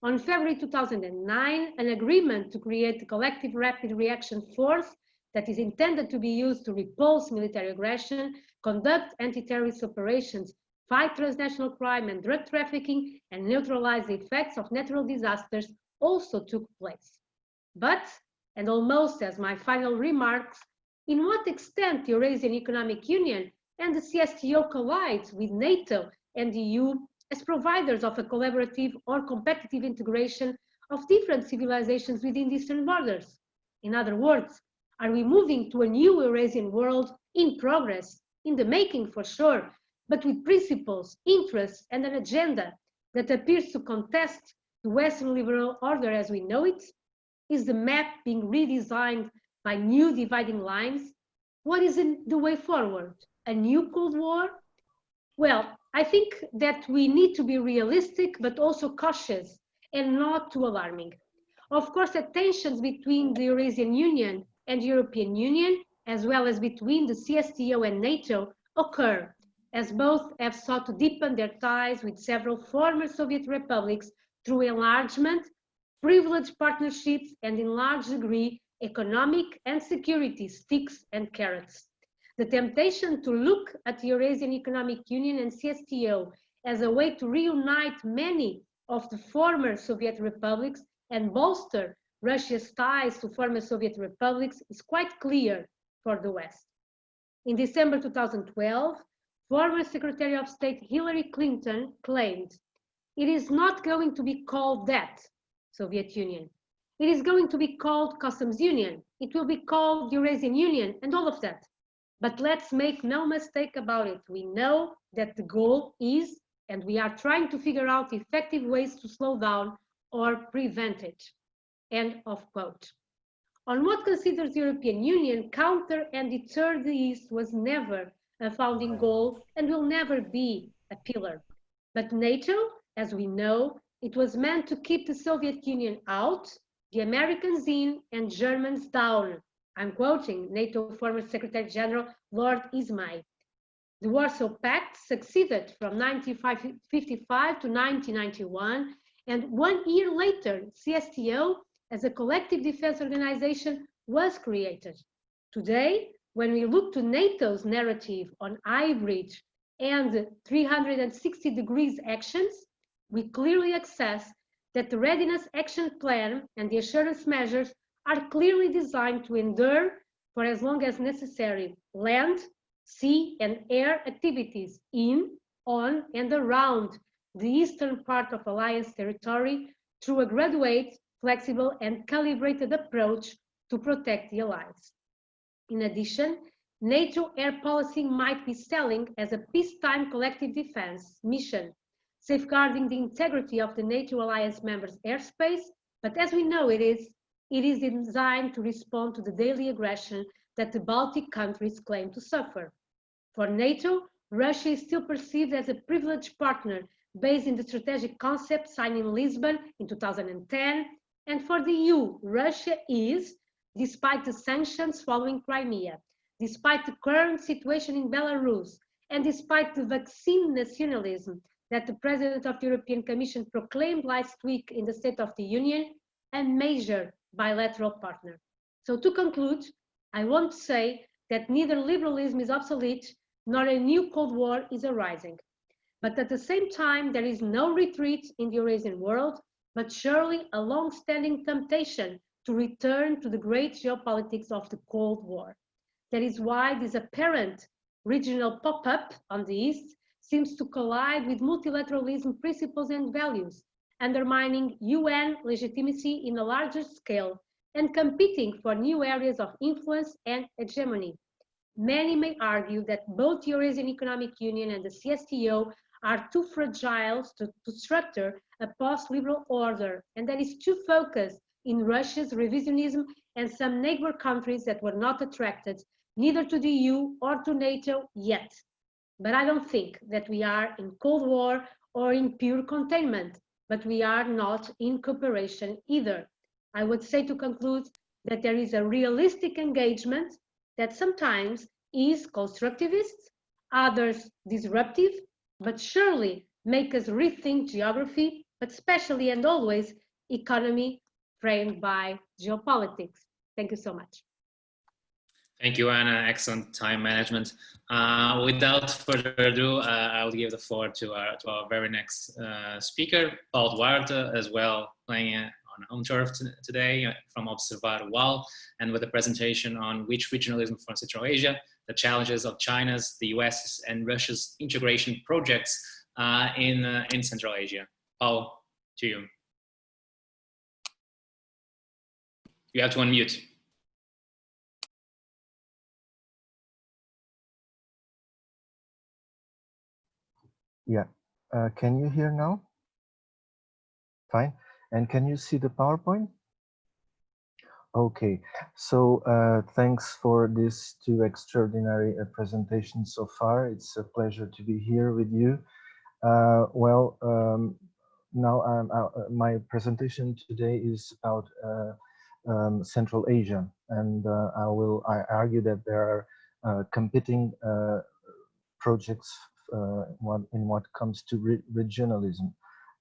[SPEAKER 3] On February 2009, an agreement to create a collective rapid reaction force that is intended to be used to repulse military aggression, conduct anti-terrorist operations, fight transnational crime and drug trafficking, and neutralize the effects of natural disasters also took place. But, and almost as my final remarks, in what extent the Eurasian Economic Union and the CSTO collides with NATO and the EU as providers of a collaborative or competitive integration of different civilizations within the eastern borders? In other words, are we moving to a new Eurasian world in progress, in the making for sure, but with principles, interests, and an agenda that appears to contest the Western liberal order as we know it? Is the map being redesigned by new dividing lines? What is the way forward? A new Cold War? Well, I think that we need to be realistic, but also cautious and not too alarming. Of course, the tensions between the Eurasian Union and the European Union, as well as between the CSTO and NATO, occur, as both have sought to deepen their ties with several former Soviet republics through enlargement, privileged partnerships, and in large degree, economic and security sticks and carrots. The temptation to look at the Eurasian Economic Union and CSTO as a way to reunite many of the former Soviet republics and bolster Russia's ties to former Soviet republics is quite clear for the West. In December 2012, former Secretary of State Hillary Clinton claimed, "It is not going to be called that, Soviet Union. It is going to be called Customs Union. It will be called Eurasian Union and all of that. But let's make no mistake about it. We know that the goal is, and we are trying to figure out effective ways to slow down or prevent it." End of quote. On what considers the European Union, counter and deter the East was never a founding goal and will never be a pillar. But NATO, as we know, it was meant to keep the Soviet Union out, the Americans in, and Germans down. I'm quoting NATO former Secretary General Lord Ismay. The Warsaw Pact succeeded from 1955 to 1991, and 1 year later, CSTO, as a collective defense organization, was created. Today, when we look to NATO's narrative on hybrid and 360 degrees actions, we clearly assess that the Readiness Action Plan and the assurance measures are clearly designed to endure for as long as necessary land, sea, and air activities in, on, and around the eastern part of Alliance territory through a graduate, flexible, and calibrated approach to protect the allies. In addition, NATO air policy might be selling as a peacetime collective defense mission, safeguarding the integrity of the NATO alliance members' airspace, but as we know it is designed to respond to the daily aggression that the Baltic countries claim to suffer. For NATO, Russia is still perceived as a privileged partner based in the strategic concept signed in Lisbon in 2010, and for the EU, Russia is, despite the sanctions following Crimea, despite the current situation in Belarus, and despite the vaccine nationalism that the President of the European Commission proclaimed last week in the State of the Union, a major bilateral partner. So to conclude, I want to say that neither liberalism is obsolete, nor a new Cold War is arising. But at the same time, there is no retreat in the Eurasian world, but surely a long-standing temptation to return to the great geopolitics of the Cold War. That is why this apparent regional pop-up on the East seems to collide with multilateralism principles and values, undermining UN legitimacy in a larger scale and competing for new areas of influence and hegemony. Many may argue that both the Eurasian Economic Union and the CSTO are too fragile to structure a post-liberal order, and that is too focused in Russia's revisionism and some neighbor countries that were not attracted neither to the EU or to NATO yet. But I don't think that we are in Cold War or in pure containment, but we are not in cooperation either. I would say to conclude that there is a realistic engagement that sometimes is constructivist, others disruptive, but surely make us rethink geography, but especially and always economy framed by geopolitics. Thank you so much.
[SPEAKER 1] Thank you, Anna. Excellent time management. Without further ado, I will give the floor to our very next speaker, Paulo Duarte, as well, playing on home turf today from Observare-UAL, and with a presentation on which regionalism for Central Asia, the challenges of China's, the US, and Russia's integration projects in Central Asia. Paulo, to you. You have to unmute.
[SPEAKER 4] Yeah, can you hear now? Fine. And can you see the PowerPoint? Okay, so thanks for these two extraordinary presentations so far. It's a pleasure to be here with you. Now my presentation today is about Central Asia, and I argue that there are competing projects in what comes to regionalism.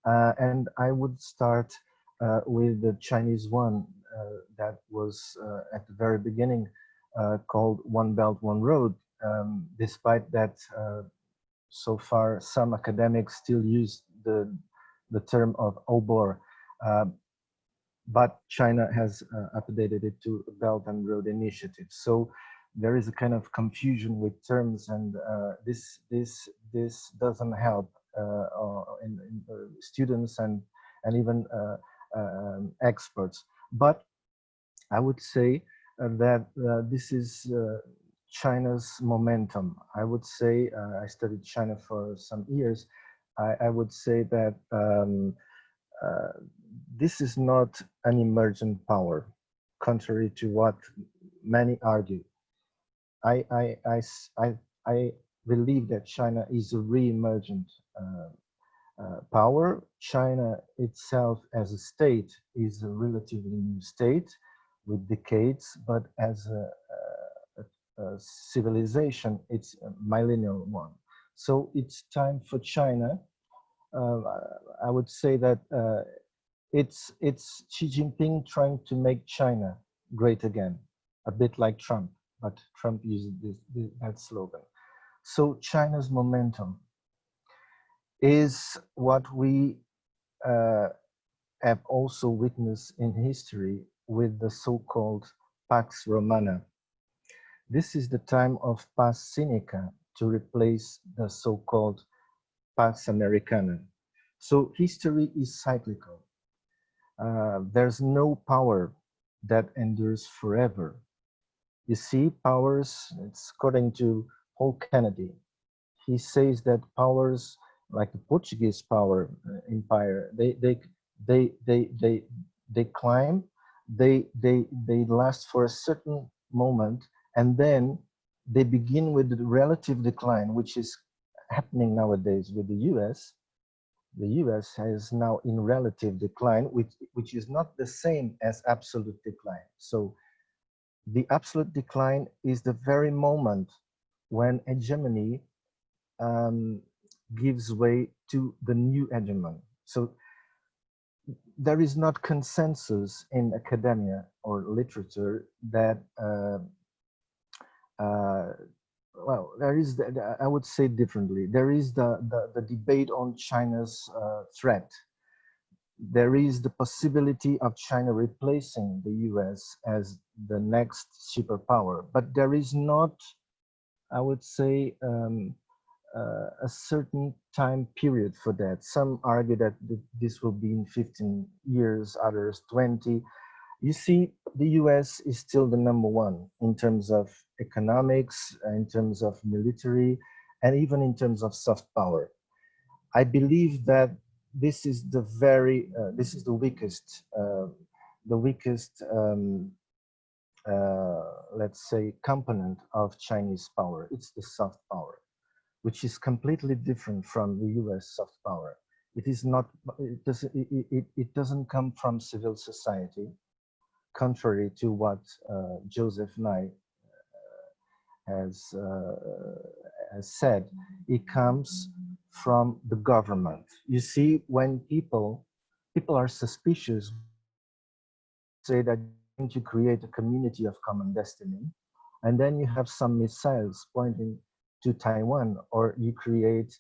[SPEAKER 4] And I would start with the Chinese one that was at the very beginning called One Belt, One Road, despite that so far some academics still use the term of Ozgur, but China has updated it to Belt and Road Initiative. So there is a kind of confusion with terms, and this doesn't help in students and even experts. But I would say that this is China's momentum. I would say I studied China for some years. I would say that this is not an emergent power, contrary to what many argue. I believe that China is a re-emergent power. China itself as a state is a relatively new state with decades, but as a civilization, it's a millennial one. So it's time for China. I would say that it's Xi Jinping trying to make China great again, a bit like Trump, but Trump used that slogan. So China's momentum is what we have also witnessed in history with the so-called Pax Romana. This is the time of Pax Sinica to replace the so-called Pax Americana. So history is cyclical. There's no power that endures forever. You see, powers, it's according to Paul Kennedy. He says that powers like the Portuguese power empire, they climb, they last for a certain moment, and then they begin with the relative decline, which is happening nowadays with the US. The US is now in relative decline, which is not the same as absolute decline. So the absolute decline is the very moment when hegemony gives way to the new hegemon. So there is not consensus in academia or literature that, well, there is, I would say differently, there is the debate on China's threat. There is the possibility of China replacing the US as the next superpower, but there is not, I would say, a certain time period for that. Some argue that this will be in 15 years, others 20. You see, the US is still the #1 in terms of economics, in terms of military, and even in terms of soft power. I believe that this is the weakest, let's say, component of Chinese power. It's the soft power, which is completely different from the US soft power. It is not. It doesn't come from civil society, contrary to what Joseph Nye has said. It comes from the government. You see, when people are suspicious, say that you're going to create a community of common destiny, and then you have some missiles pointing to Taiwan, or you create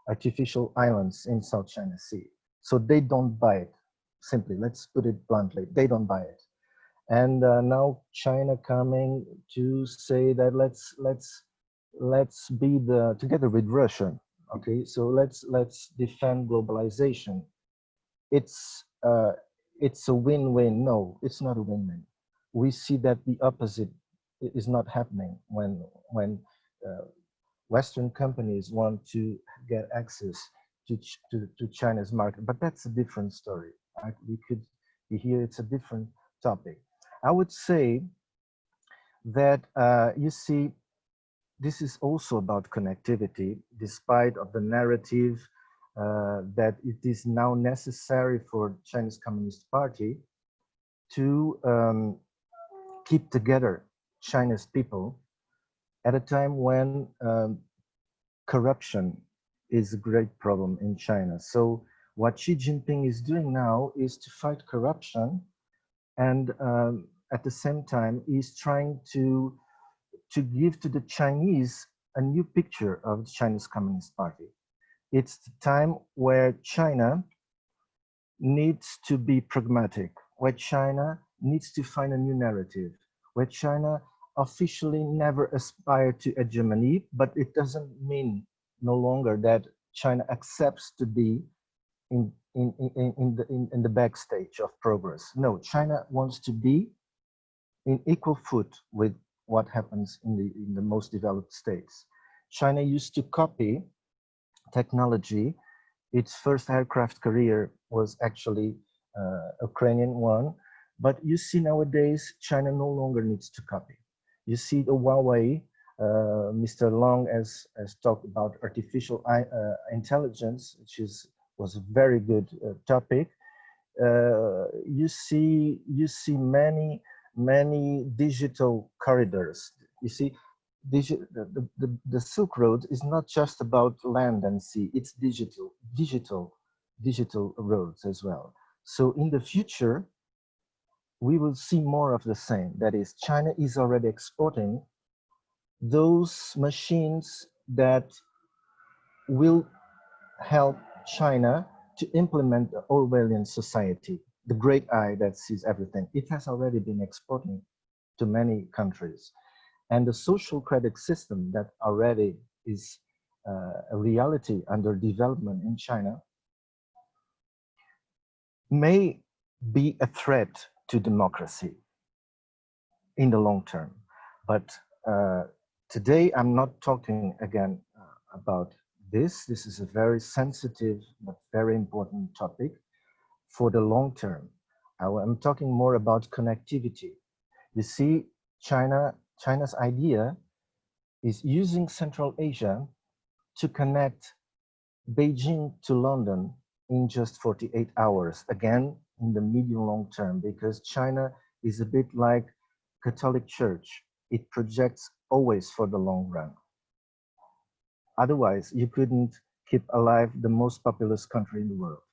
[SPEAKER 4] artificial islands in South China Sea. So they don't buy it. Simply, let's put it bluntly, they don't buy it. And now China coming to say that let's be together with Russia. Okay, so let's defend globalization. It's a win-win. No, it's not a win-win. We see that the opposite is not happening when Western companies want to get access to China's market. But that's a different story. We could be here. It's a different topic. I would say that you see, this is also about connectivity, despite of the narrative that it is now necessary for Chinese Communist Party to keep together China's people at a time when corruption is a great problem in China. So what Xi Jinping is doing now is to fight corruption, and at the same time, he's trying to give to the Chinese a new picture of the Chinese Communist Party. It's the time where China needs to be pragmatic, where China needs to find a new narrative, where China officially never aspired to hegemony, but it doesn't mean no longer that China accepts to be in the backstage of progress. No, China wants to be in equal foot with what happens in the most developed states. China used to copy technology. Its first aircraft carrier was actually Ukrainian one, but you see nowadays China no longer needs to copy. You see the Huawei, Mr. Leung has talked about artificial intelligence, which was a very good topic. You see many digital corridors. You see, the Silk Road is not just about land and sea, it's digital roads as well. So in the future, we will see more of the same. That is, China is already exporting those machines that will help China to implement the Orwellian society, the great eye that sees everything. It has already been exporting to many countries. And the social credit system that already is a reality under development in China may be a threat to democracy in the long term. But today I'm not talking again about this. This is a very sensitive but very important topic for the long term. I'm talking more about connectivity. You see, China's idea is using Central Asia to connect Beijing to London in just 48 hours, again, in the medium long term, because China is a bit like Catholic Church. It projects always for the long run. Otherwise, you couldn't keep alive the most populous country in the world.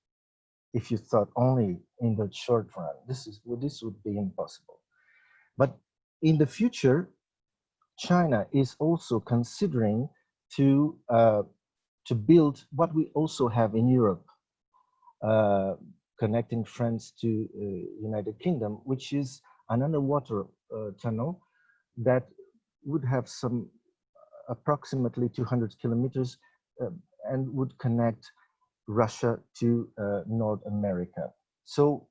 [SPEAKER 4] If you thought only in the short run, this would be impossible. But in the future, China is also considering to build what we also have in Europe, connecting France to United Kingdom, which is an underwater tunnel that would have some approximately 200 kilometers and would connect Russia to North America. So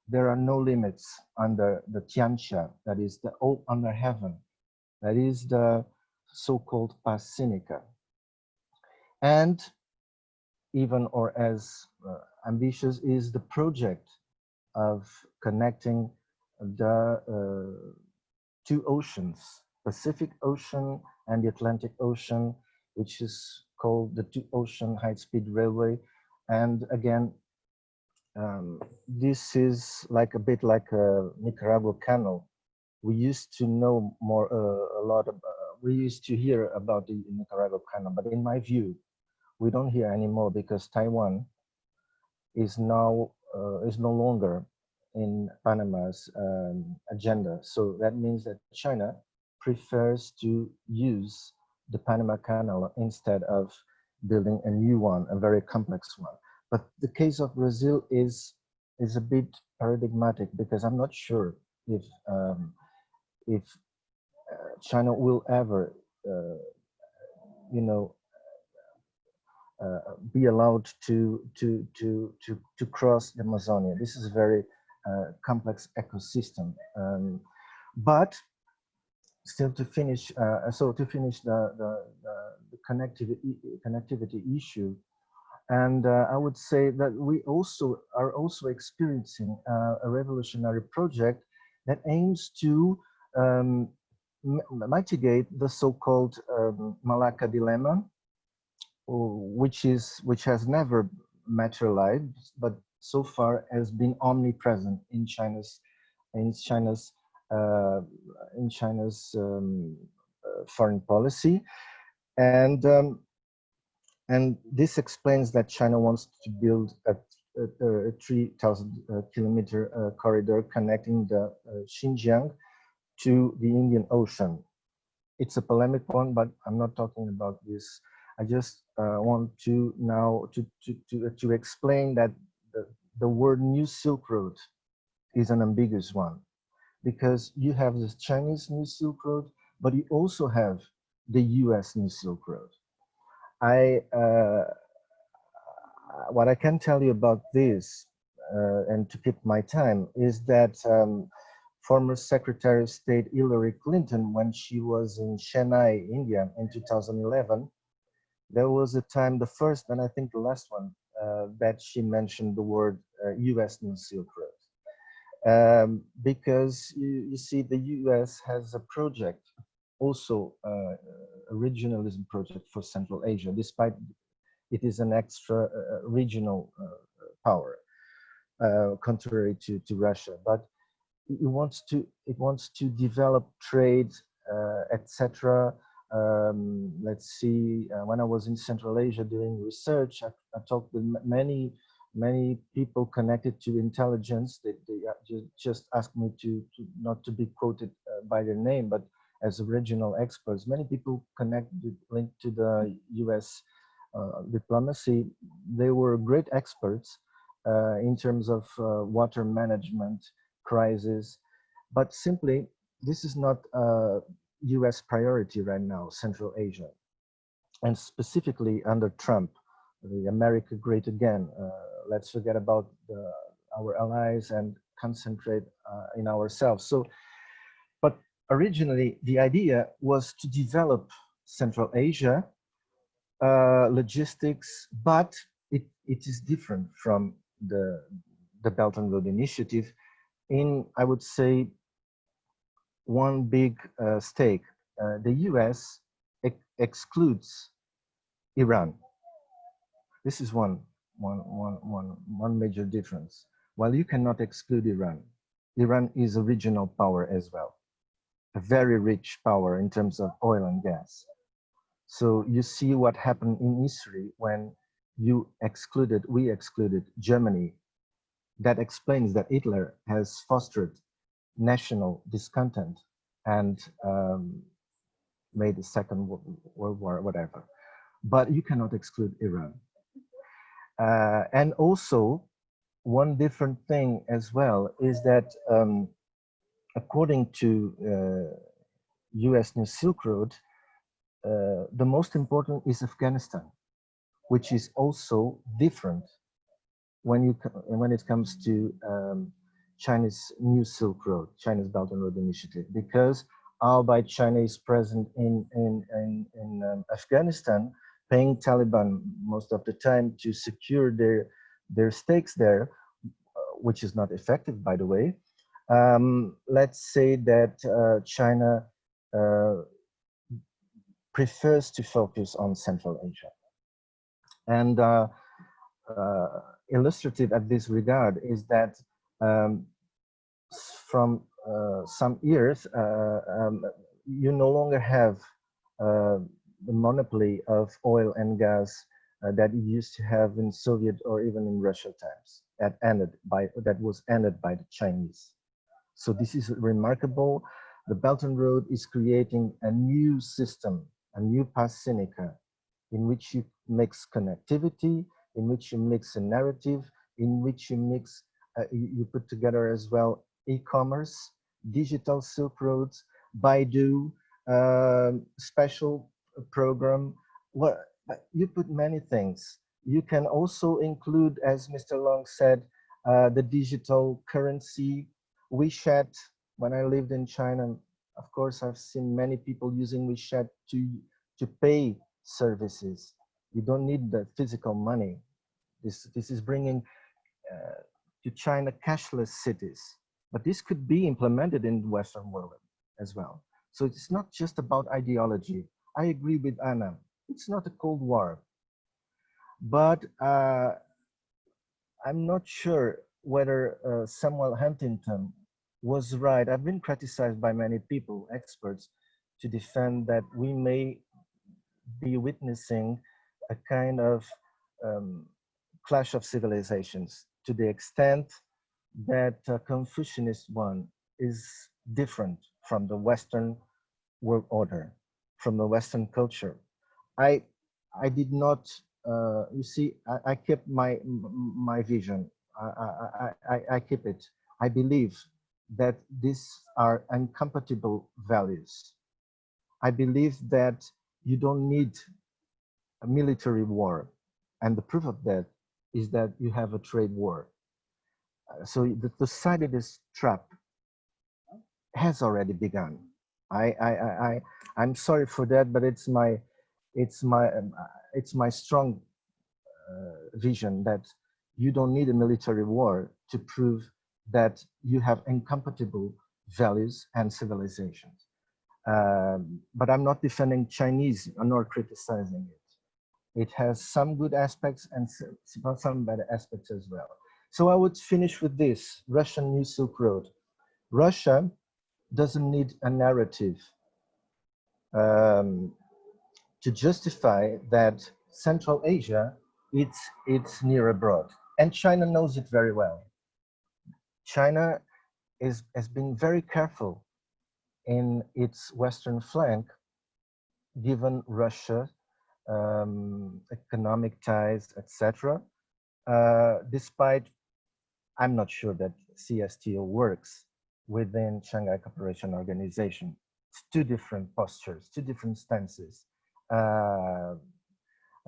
[SPEAKER 4] there are no limits under the Tianxia, that is the all under heaven, that is the so-called pars sinica. And even or as ambitious is the project of connecting the two oceans, Pacific Ocean and the Atlantic Ocean, which is called the Two Ocean High-Speed Railway. And again, this is like a bit like a Nicaragua Canal. We used to know more, a lot about, we used to hear about the Nicaragua Canal, but in my view, we don't hear anymore because Taiwan is now is no longer in Panama's agenda. So that means that China prefers to use the Panama Canal instead of building a new one, a very complex one. But the case of Brazil is a bit paradigmatic because I'm not sure if China will ever, you know, be allowed to cross the Amazonia. This is a very complex ecosystem. But still, to finish, the connectivity issue, and I would say that we are also experiencing a revolutionary project that aims to mitigate the so-called Malacca dilemma, which has never materialized, but so far has been omnipresent in China's foreign policy, and this explains that China wants to build a 3,000 kilometer corridor connecting the Xinjiang to the Indian Ocean. It's a polemic one, but I'm not talking about this. I just want to now to explain that the word New Silk Road is an ambiguous one, because you have the Chinese New Silk Road, but you also have the US New Silk Road. What I can tell you about this, and to keep my time, is that former Secretary of State Hillary Clinton, when she was in Chennai, India in 2011, there was a time, the first and I think the last one, that she mentioned the word US New Silk Road. Because you see, the US has a project, also a regionalism project for Central Asia, despite it is an extra regional power, contrary to Russia. But it wants to develop trade, etc. Let's see, when I was in Central Asia doing research, I talked with many people connected to intelligence. They just asked me to not to be quoted by their name, but as regional experts. Many people linked to the US diplomacy. They were great experts in terms of water management, crisis, but simply this is not US priority right now, Central Asia. And specifically under Trump, the America Great Again, let's forget about our allies and concentrate in ourselves. So, but originally the idea was to develop Central Asia, logistics, but it is different from the Belt and Road Initiative in, I would say, one big stake. The US excludes Iran. This is one major difference. While you cannot exclude Iran, Iran is a regional power as well, a very rich power in terms of oil and gas. So you see what happened in history when we excluded Germany. That explains that Hitler has fostered national discontent and made the Second World War, whatever. But you cannot exclude Iran. And also, one different thing as well is that according to US New Silk Road, the most important is Afghanistan, which is also different when it comes to China's New Silk Road, China's Belt and Road Initiative, because albeit China is present in Afghanistan, paying Taliban most of the time to secure their stakes there, which is not effective, by the way. Let's say that China prefers to focus on Central Asia. And illustrative at this regard is that from some years, you no longer have the monopoly of oil and gas that you used to have in Soviet or even in Russia times. That was ended by the Chinese. So this is remarkable. The Belt and Road is creating a new system, a new pars sinica, in which you mix connectivity, in which you mix a narrative, in which you mix, you put together as well e-commerce, digital Silk Roads, Baidu, special program. Well, you put many things. You can also include, as Mr. Leung said, the digital currency, WeChat. When I lived in China, of course, I've seen many people using WeChat to pay services. You don't need the physical money. This is bringing to China cashless cities, but this could be implemented in the Western world as well. So it's not just about ideology. I agree with Anna. It's not a Cold War, but I'm not sure whether Samuel Huntington was right. I've been criticized by many people, experts, to defend that we may be witnessing a kind of clash of civilizations, to the extent that Confucianist one is different from the Western world order, from the Western culture. I did not, you see, I kept my vision. I keep it. I believe that these are incompatible values. I believe that you don't need a military war. And the proof of that is that you have a trade war. So the side of this trap has already begun. I'm sorry for that, but it's my strong vision that you don't need a military war to prove that you have incompatible values and civilizations. But I'm not defending Chinese nor criticizing it. It has some good aspects and some bad aspects as well. So I would finish with this, Russian New Silk Road. Russia doesn't need a narrative to justify that Central Asia, it's near abroad. And China knows it very well. China has been very careful in its Western flank, given Russia economic ties, etc. Despite, I'm not sure that CSTO works within Shanghai Cooperation Organization. It's two different postures, two different stances. A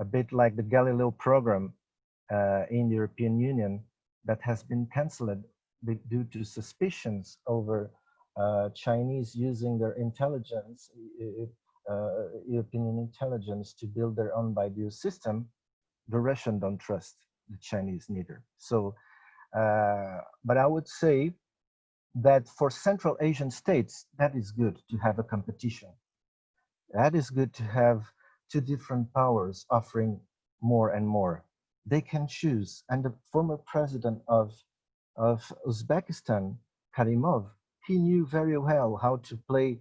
[SPEAKER 4] bit like the Galileo program in the European Union that has been cancelled due to suspicions over Chinese using their intelligence, European intelligence, to build their own Baidu system. The Russians don't trust the Chinese neither. So, but I would say that for Central Asian states, that is good to have a competition. That is good to have two different powers offering more and more. They can choose. And the former president of Uzbekistan, Karimov, he knew very well how to play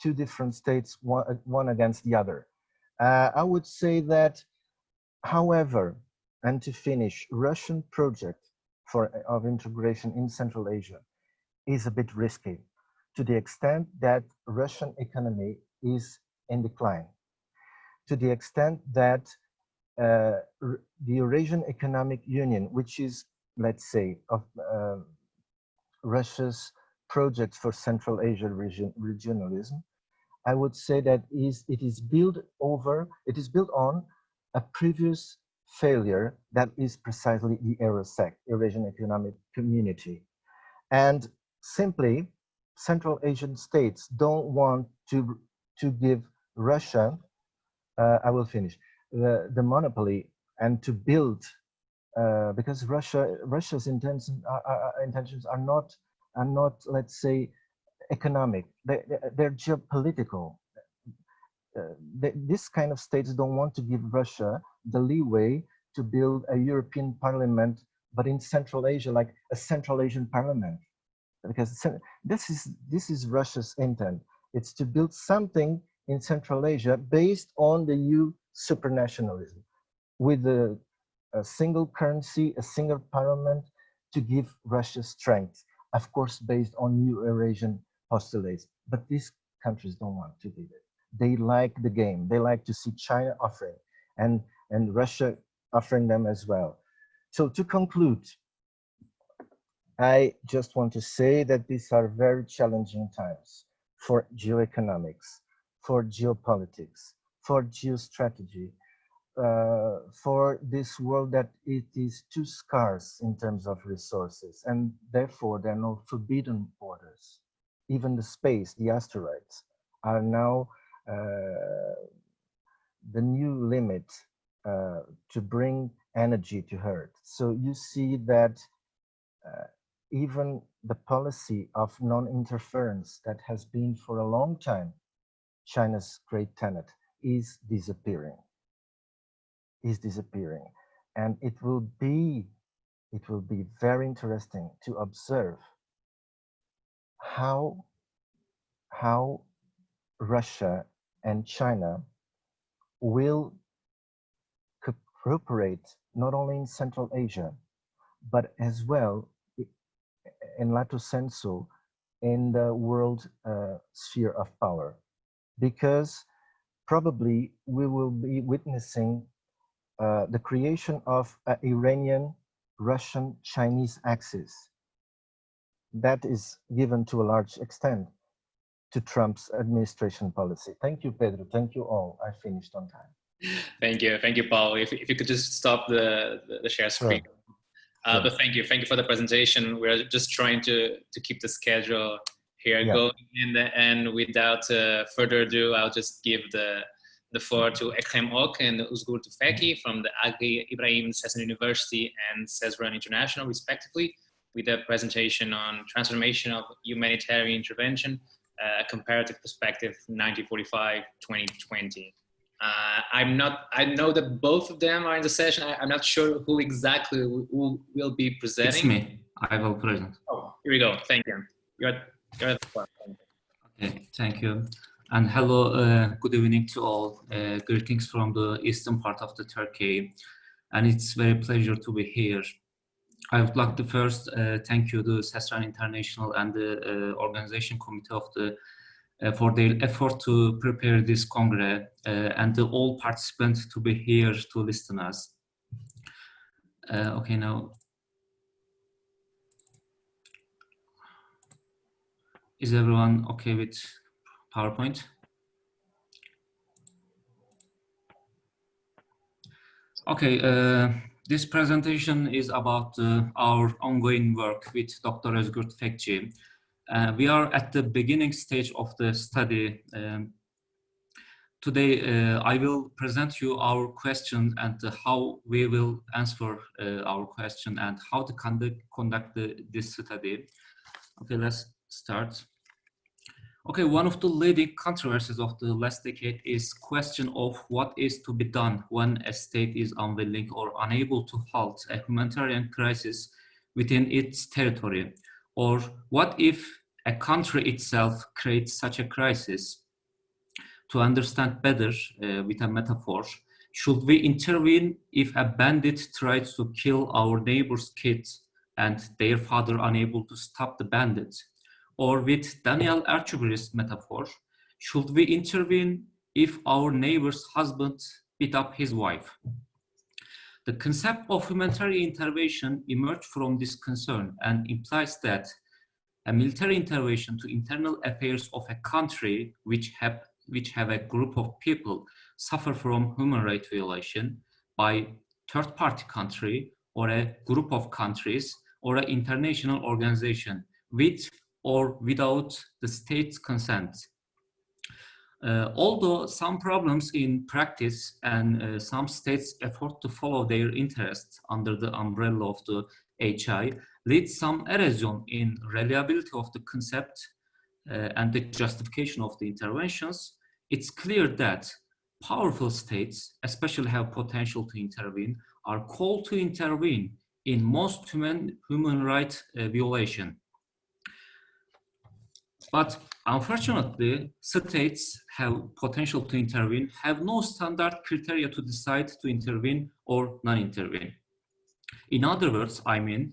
[SPEAKER 4] two different states, one against the other. I would say that, however, and to finish, Russian project of integration in Central Asia is a bit risky, to the extent that Russian economy is in decline, to the extent that the Eurasian Economic Union, which is, let's say, of Russia's project for Central Asia regionalism, I would say that it is built on a previous failure that is precisely the Eurosec, Eurasian Economic Community. And simply, Central Asian states don't want to give Russia, I will finish, the monopoly and to build, because Russia's intentions are not, let's say, economic. They're geopolitical. This kind of states don't want to give Russia the leeway to build a European Parliament, but in Central Asia, like a Central Asian Parliament, because this is Russia's intent. It's to build something in Central Asia based on the EU supranationalism, with a single currency, a single parliament, to give Russia strength, of course, based on new Eurasian postulates. But these countries don't want to do that. They like the game. They like to see China offering and Russia offering them as well. So to conclude, I just want to say that these are very challenging times for geoeconomics, for geopolitics, for geostrategy, for this world that it is too scarce in terms of resources, and therefore there are no forbidden borders. Even the space, the asteroids, are now the new limit to bring energy to Earth. So you see that even the policy of non-interference that has been for a long time China's great tenet is disappearing. And it will be very interesting to observe how Russia and China will cooperate not only in Central Asia, but as well in lato sensu in the world sphere of power, because probably we will be witnessing the creation of an Iranian-Russian-Chinese axis that is given to a large extent to Trump's administration policy. Thank you, Pedro. Thank you all. I finished on time.
[SPEAKER 1] Thank you, Paulo. If you could just stop the share screen.
[SPEAKER 4] Sure.
[SPEAKER 1] But thank you for the presentation. We're just trying to keep the schedule here going, and without further ado, I'll just give the floor to Ekrem and Ozgur Tufekci from the Agri, Ibrahim, Cecen University, and CESRAN International, respectively, with a presentation on transformation of humanitarian intervention, a comparative perspective, 1945-2020. I know that both of them are in the session. I'm not sure who exactly will be presenting.
[SPEAKER 5] It's me. I will present.
[SPEAKER 1] Oh, here we go. Thank you. You're at the front.
[SPEAKER 5] Okay, thank you. And hello, good evening to all. Greetings from the eastern part of the Turkey. And it's very pleasure to be here. I would like to first thank you, the CESRAN International and the organization committee of the for their effort to prepare this Congress and all participants to be here to listen us. Okay, now. Is everyone okay with PowerPoint? Okay, this presentation is about our ongoing work with Dr. Ozgur Tufekci. We are at the beginning stage of the study. Today, I will present you our question and how we will answer our question and how to conduct this study. Okay, let's start. Okay, one of the leading controversies of the last decade is question of what is to be done when a state is unwilling or unable to halt a humanitarian crisis within its territory, or what if a country itself creates such a crisis. To understand better with a metaphor, should we intervene if a bandit tries to kill our neighbor's kids and their father unable to stop the bandit? Or with Daniel Archibald's metaphor, should we intervene if our neighbor's husband beat up his wife? The concept of humanitarian intervention emerged from this concern and implies that a military intervention to internal affairs of a country which have a group of people suffer from human rights violation by third-party country or a group of countries or an international organization with or without the state's consent. Although some problems in practice and some states' effort to follow their interests under the umbrella of the HI leads some erosion in reliability of the concept and the justification of the interventions, it's clear that powerful states, especially have potential to intervene, are called to intervene in most human rights violation. But unfortunately, states have potential to intervene, have no standard criteria to decide to intervene or non-intervene. In other words, I mean,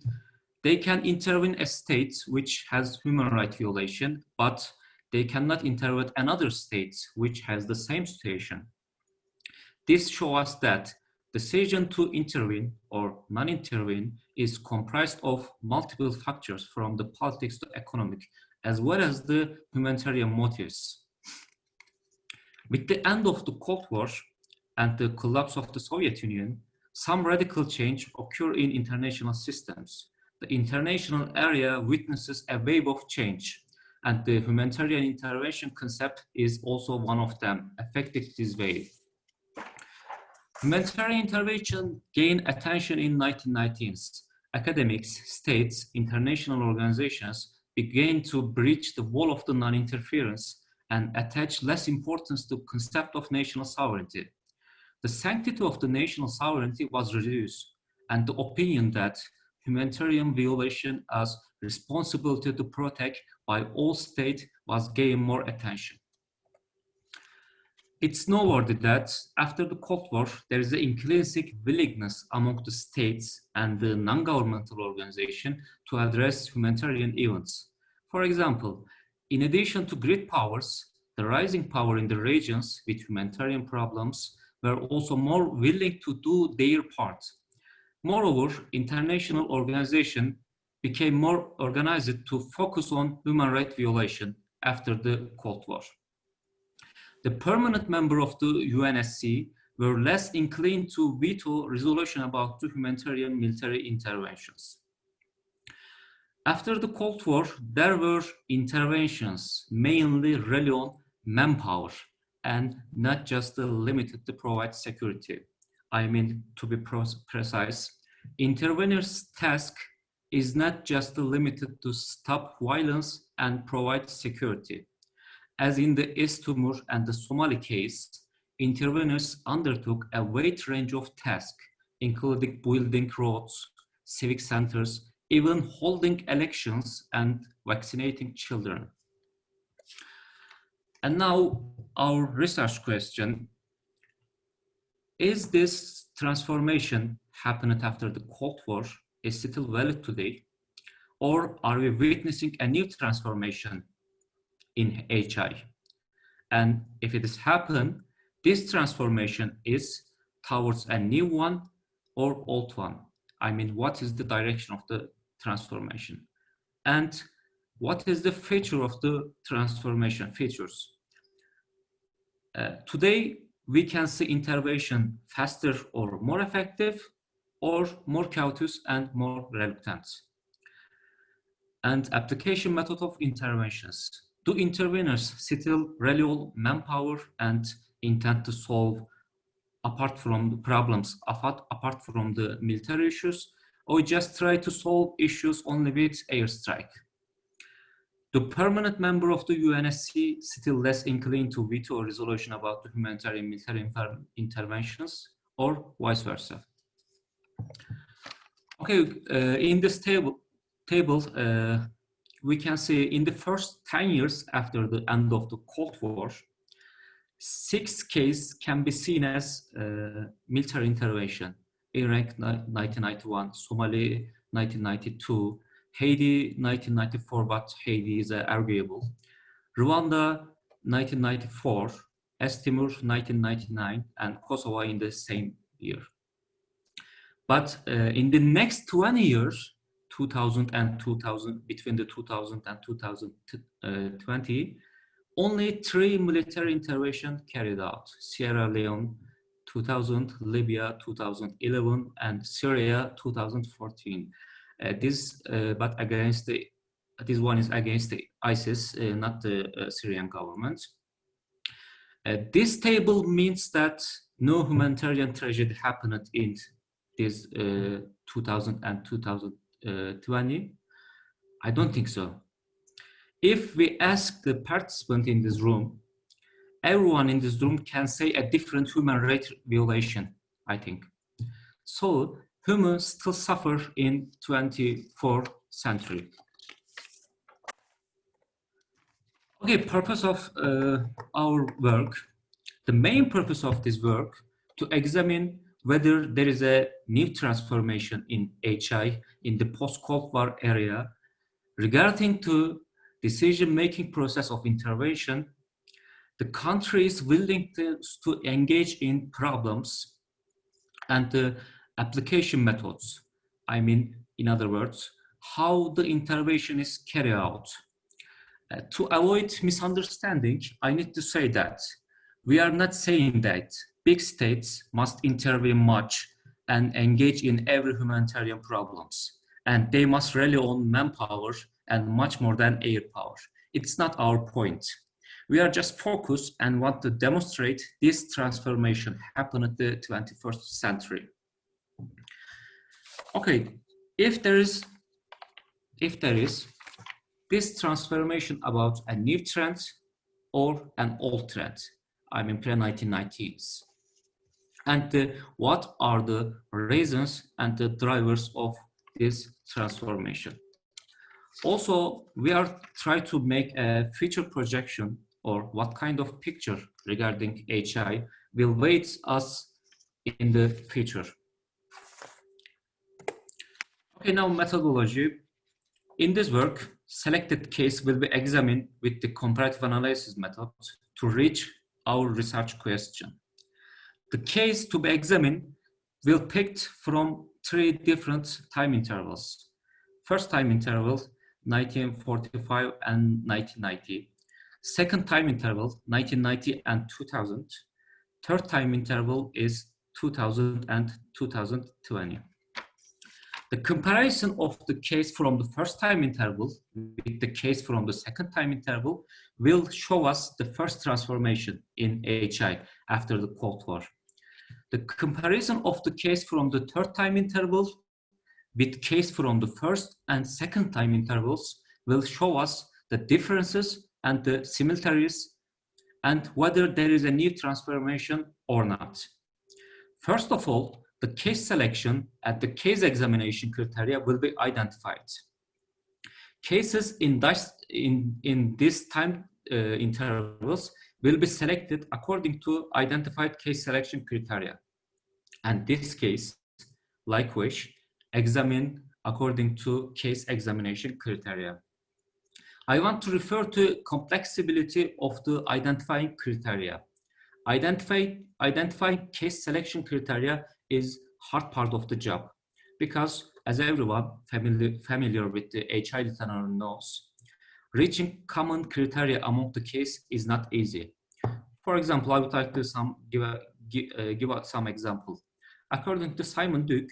[SPEAKER 5] they can intervene a state which has human rights violation, but they cannot intervene another state which has the same situation. This shows us that decision to intervene or non-intervene is comprised of multiple factors from the politics to economic, as well as the humanitarian motives. With the end of the Cold War and the collapse of the Soviet Union, some radical change occur in international systems. The international area witnesses a wave of change, and the humanitarian intervention concept is also one of them, affected this wave. Humanitarian intervention gained attention in 1990s. Academics, states, international organizations began to breach the wall of the non-interference and attach less importance to the concept of national sovereignty. The sanctity of the national sovereignty was reduced, and the opinion that humanitarian violation as responsibility to protect by all states was gaining more attention. It's noteworthy that after the Cold War, there is an intrinsic willingness among the states and the non-governmental organization to address humanitarian events. For example, in addition to great powers, the rising power in the regions with humanitarian problems were also more willing to do their part. Moreover, international organizations became more organized to focus on human rights violation after the Cold War. The permanent members of the UNSC were less inclined to veto resolution about the humanitarian military interventions. After the Cold War, there were interventions mainly rely on manpower and not just limited to provide security. I mean, to be precise, interveners' task is not just limited to stop violence and provide security. As in the East Timor and the Somali case, interveners undertook a wide range of tasks, including building roads, civic centers, even holding elections and vaccinating children. And now our research question: is this transformation happened after the Cold War is still valid today? Or are we witnessing a new transformation in HI? And if it has happened, this transformation is towards a new one or old one? I mean, what is the direction of the transformation? And what is the feature of the transformation features? Today, we can see intervention faster or more effective, or more cautious and more reluctant. And application method of interventions. Do interveners still rely on manpower and intend to solve apart from the problems, apart from the military issues, or just try to solve issues only with airstrike? The permanent member of the UNSC still less inclined to veto a resolution about the humanitarian military interventions, or vice versa? Okay, in this table, we can see in the first 10 years after the end of the Cold War, 6 cases can be seen as military intervention. Iraq 1991, Somali 1992, Haiti 1994, but Haiti is arguable. Rwanda 1994, East Timor 1999, and Kosovo in the same year. But in the next 20 years, 2000 and 2000, between the 2000 and 2020, only 3 military interventions carried out: Sierra Leone 2000, Libya 2011, and Syria 2014. But against this one is against the ISIS, not the Syrian government. This table means that no humanitarian tragedy happened in this 2000 and 2020. I don't think so. If we ask the participant in this room, everyone in this room can say a different human rights violation, I think. So humans still suffer in 24th century. Okay, purpose of our work. The main purpose of this work to examine whether there is a new transformation in HI in the post-Cold War area regarding to decision-making process of intervention. The country is willing to engage in problems and the application methods. I mean, in other words, how the intervention is carried out. To avoid misunderstanding, I need to say that we are not saying that big states must intervene much and engage in every humanitarian problems, and they must rely on manpower and much more than air power. It's not our point. We are just focused and want to demonstrate this transformation happened at the 21st century. Okay, if there is this transformation about a new trend or an old trend, I mean pre-1990s, and what are the reasons and the drivers of this transformation. Also, we are trying to make a future projection or what kind of picture regarding HI will wait us in the future. Okay, now methodology. In this work, selected case will be examined with the comparative analysis method to reach our research question. The case to be examined will be picked from 3 different time intervals. First time interval, 1945 and 1990. Second time interval, 1990 and 2000. Third time interval is 2000 and 2020. The comparison of the case from the first time interval with the case from the second time interval will show us the first transformation in HI after the Cold War. The comparison of the case from the third time interval with case from the first and second time intervals will show us the differences and the similarities and whether there is a new transformation or not. First of all, the case selection and the case examination criteria will be identified. Cases in this time intervals will be selected according to identified case selection criteria. And this case, likewise, examined according to case examination criteria. I want to refer to complexibility of the identifying criteria. Identifying case selection criteria is hard part of the job because, as everyone familiar with the HI literature knows, reaching common criteria among the case is not easy. For example, I would like to give out some example. According to Simon Duke,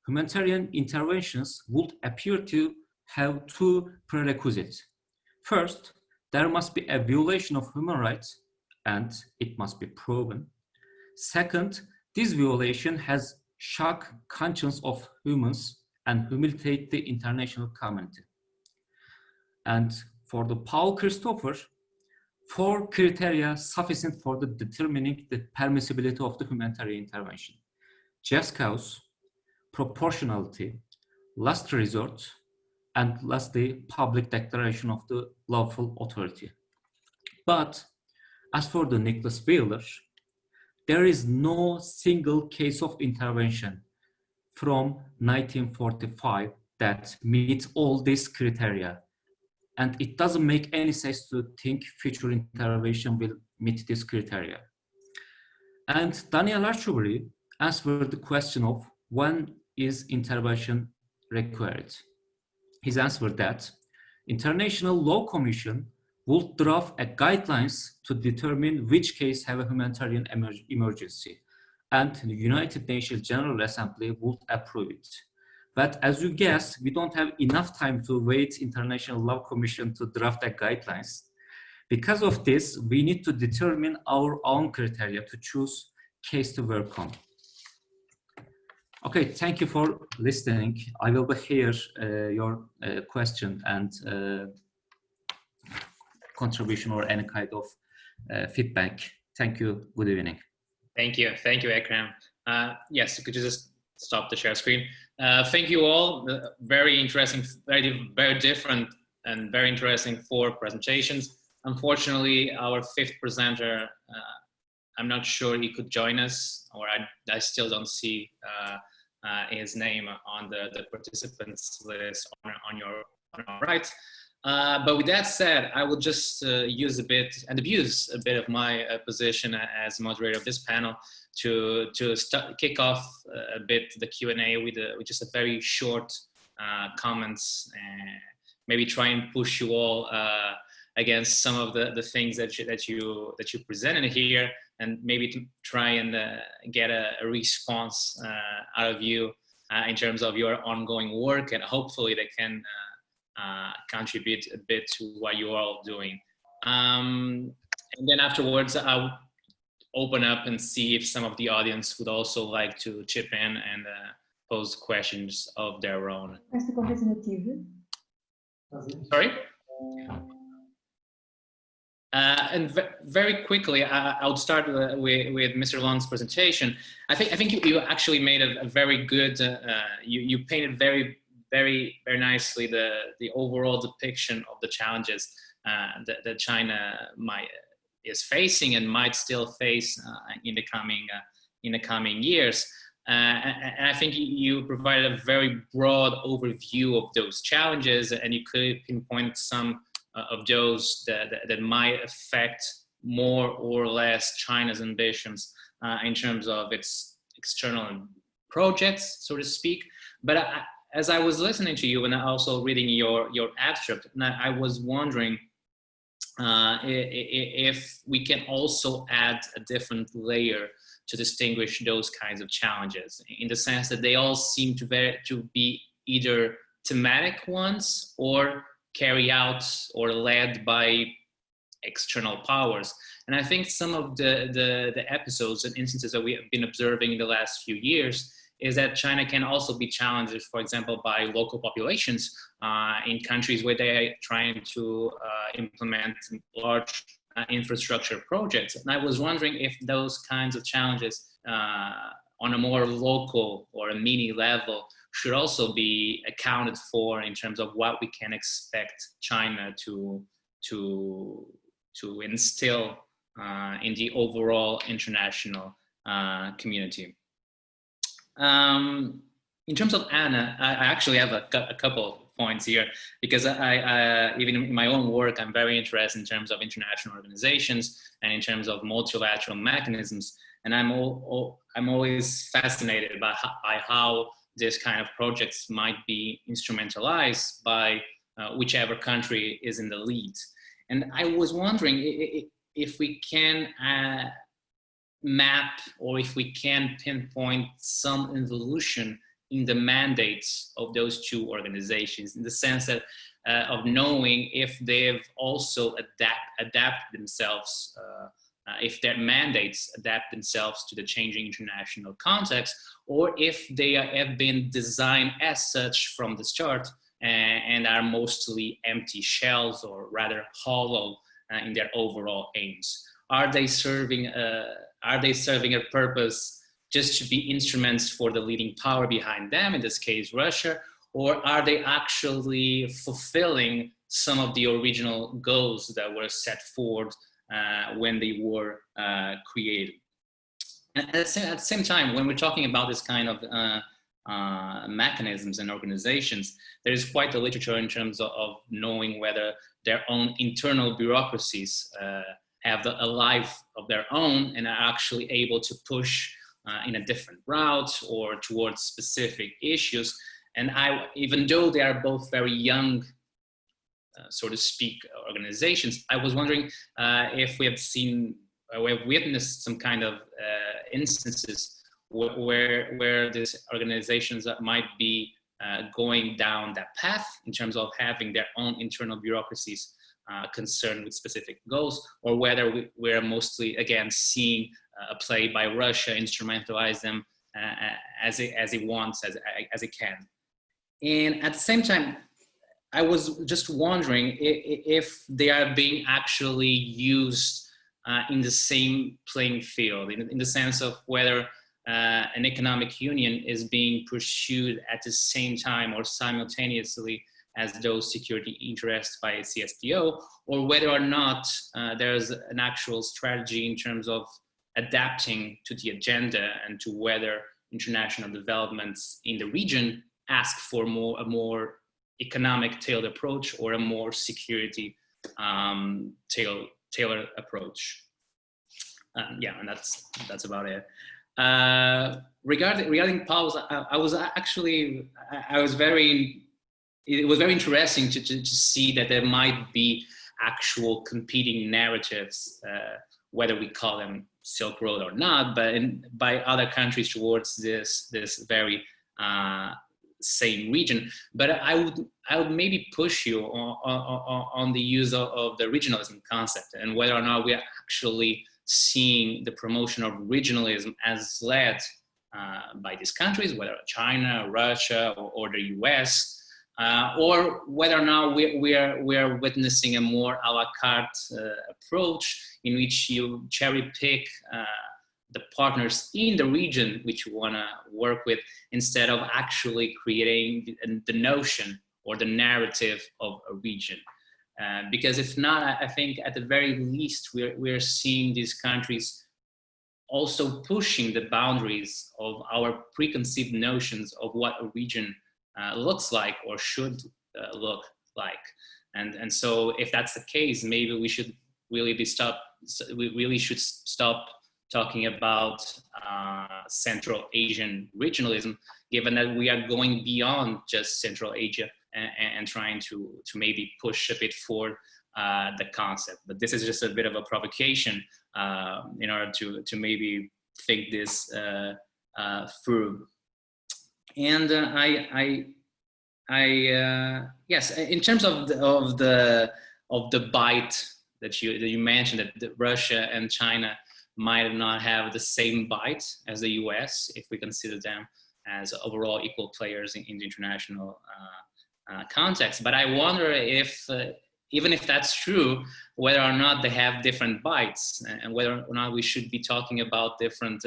[SPEAKER 5] humanitarian interventions would appear to have 2 prerequisites. First, there must be a violation of human rights, and it must be proven. Second, this violation has shocked conscience of humans and humiliate the international community. And for the Paul Christopher, 4 criteria sufficient for the determining the permissibility of the humanitarian intervention: just cause, proportionality, last resort, and lastly, public declaration of the lawful authority. But as for the Nicholas Wheeler, there is no single case of intervention from 1945 that meets all these criteria. And it doesn't make any sense to think future intervention will meet this criteria. And Daniel Archibald answered the question of when is intervention required. His answer that International Law Commission will draft a guidelines to determine which case have a humanitarian emergency. and the United Nations General Assembly would approve it. But as you guessed, we don't have enough time to wait International Law Commission to draft the guidelines. Because of this, we need to determine our own criteria to choose case to work on. Okay, thank you for listening. I will hear your question and contribution or any kind of feedback. Thank you. Good evening.
[SPEAKER 1] Thank you, Ekrem. Yes, could you just stop the share screen? Thank you all. Very interesting, very different, and very interesting 4 presentations. Unfortunately, our 5th presenter, I'm not sure he could join us, or I still don't see his name on the participants list on your right. But with that said, I will just use a bit and abuse a bit of my position as moderator of this panel to kick off a bit the Q&A with just a very short comments, and maybe try and push you all against some of the things that you presented here, and maybe to try and get a response out of you in terms of your ongoing work, and hopefully they can contribute a bit to what you're all doing. And then afterwards, I'll open up and see if some of the audience would also like to chip in and pose questions of their own. Sorry? And very quickly, I'll start with Mr. Leung's presentation. I think you actually made a very good, you painted very nicely the overall depiction of the challenges that China is facing and might still face in the coming years. And I think you provided a very broad overview of those challenges, and you could pinpoint some of those that might affect more or less China's ambitions in terms of its external projects, so to speak. But as I was listening to you and also reading your abstract, I was wondering if we can also add a different layer to distinguish those kinds of challenges, in the sense that they all seem to be either thematic ones or carry out or led by external powers. And I think some of the episodes and instances that we have been observing in the last few years is that China can also be challenged, for example, by local populations in countries where they are trying to implement large infrastructure projects. And I was wondering if those kinds of challenges on a more local or a mini level should also be accounted for in terms of what we can expect China to instill in the overall international community. In terms of Anna, I actually have a couple of points here, because I even in my own work, I'm very interested in terms of international organizations and in terms of multilateral mechanisms. And I'm always fascinated by how this kind of projects might be instrumentalized by whichever country is in the lead. And I was wondering if we can map, or if we can pinpoint some evolution in the mandates of those 2 organizations, in the sense that of knowing if they've also adapted themselves, if their mandates adapt themselves to the changing international context, or if they have been designed as such from the start and are mostly empty shells, or rather hollow in their overall aims. Are they serving a purpose just to be instruments for the leading power behind them, in this case Russia, or are they actually fulfilling some of the original goals that were set forward when they were created? And at the same time, when we're talking about this kind of mechanisms and organizations, there is quite a literature in terms of knowing whether their own internal bureaucracies have a life of their own and are actually able to push in a different route or towards specific issues. And even though they are both very young, so to speak, organizations, I was wondering if we have witnessed some kind of instances where these organizations might be going down that path in terms of having their own internal bureaucracies concerned with specific goals, or whether we're mostly, again, seeing a play by Russia instrumentalize them as it wants, as it can. And at the same time, I was just wondering if they are being actually used in the same playing field, in the sense of whether an economic union is being pursued at the same time or simultaneously as those security interests by CSTO, or whether or not there's an actual strategy in terms of adapting to the agenda and to whether international developments in the region ask for a more economic tailored approach or a more security tailored approach. Yeah, and that's about it. Regarding Paulo, it was very interesting to see that there might be actual competing narratives, whether we call them Silk Road or not, but by other countries towards this very same region. But I would maybe push you on the use of the regionalism concept, and whether or not we are actually seeing the promotion of regionalism as led by these countries, whether China, Russia, or the US, or whether or not we are witnessing a more a la carte approach in which you cherry pick the partners in the region which you want to work with, instead of actually creating the notion or the narrative of a region. Because if not, I think at the very least we're seeing these countries also pushing the boundaries of our preconceived notions of what a region looks like or should look like. And so if that's the case, maybe we should really should stop talking about Central Asian regionalism, given that we are going beyond just Central Asia and trying to maybe push a bit for the concept. But this is just a bit of a provocation in order to maybe think this through. And yes, in terms of the bite that you mentioned, that Russia and China might not have the same bite as the US, if we consider them as overall equal players in the international context. But I wonder if, even if that's true, whether or not they have different bites, and whether or not we should be talking about different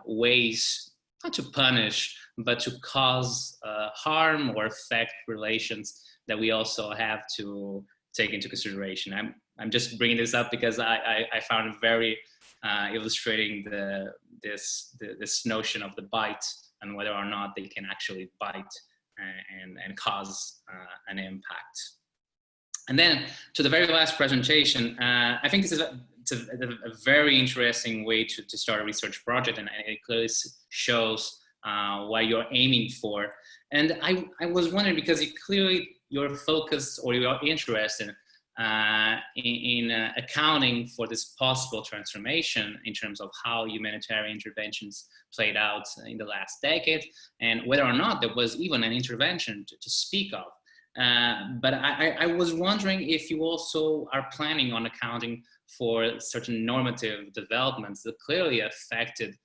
[SPEAKER 1] ways, not to punish, but to cause harm or affect relations that we also have to take into consideration. I'm just bringing this up because I found it very illustrating this notion of the bite, and whether or not they can actually bite and cause an impact. And then to the very last presentation, I think this is a very interesting way to start a research project, and it clearly shows what you're aiming for. And I was wondering, because you're focused, or you're interested in accounting for this possible transformation in terms of how humanitarian interventions played out in the last decade, and whether or not there was even an intervention to speak of. But I was wondering if you also are planning on accounting for certain normative developments that clearly affected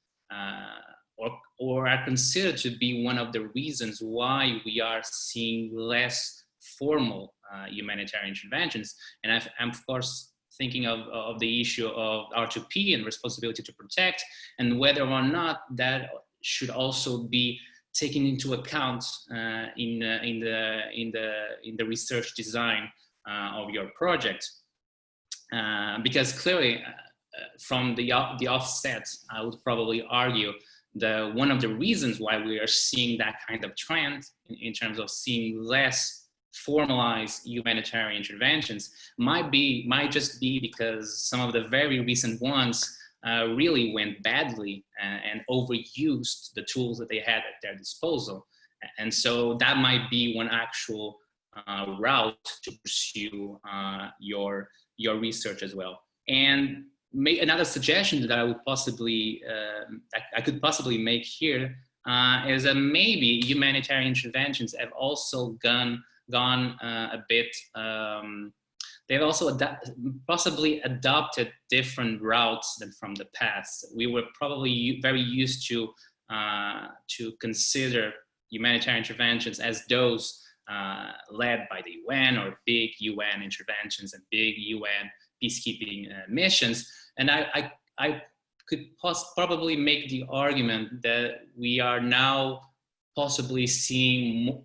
[SPEAKER 1] or are considered to be one of the reasons why we are seeing less formal humanitarian interventions. And I'm of course thinking of the issue of R2P and responsibility to protect, and whether or not that should also be taken into account in the research design of your project, because clearly from the offset, I would probably argue that one of the reasons why we are seeing that kind of trend in terms of seeing less formalized humanitarian interventions might just be because some of the very recent ones really went badly and overused the tools that they had at their disposal. And so that might be one actual route to pursue your research as well. And another suggestion that I would possibly, I could possibly make here is that maybe humanitarian interventions have also gone a bit. They've also possibly adopted different routes than from the past. We were probably very used to consider humanitarian interventions as those led by the UN, or big UN interventions and big UN peacekeeping missions. And I could probably make the argument that we are now possibly seeing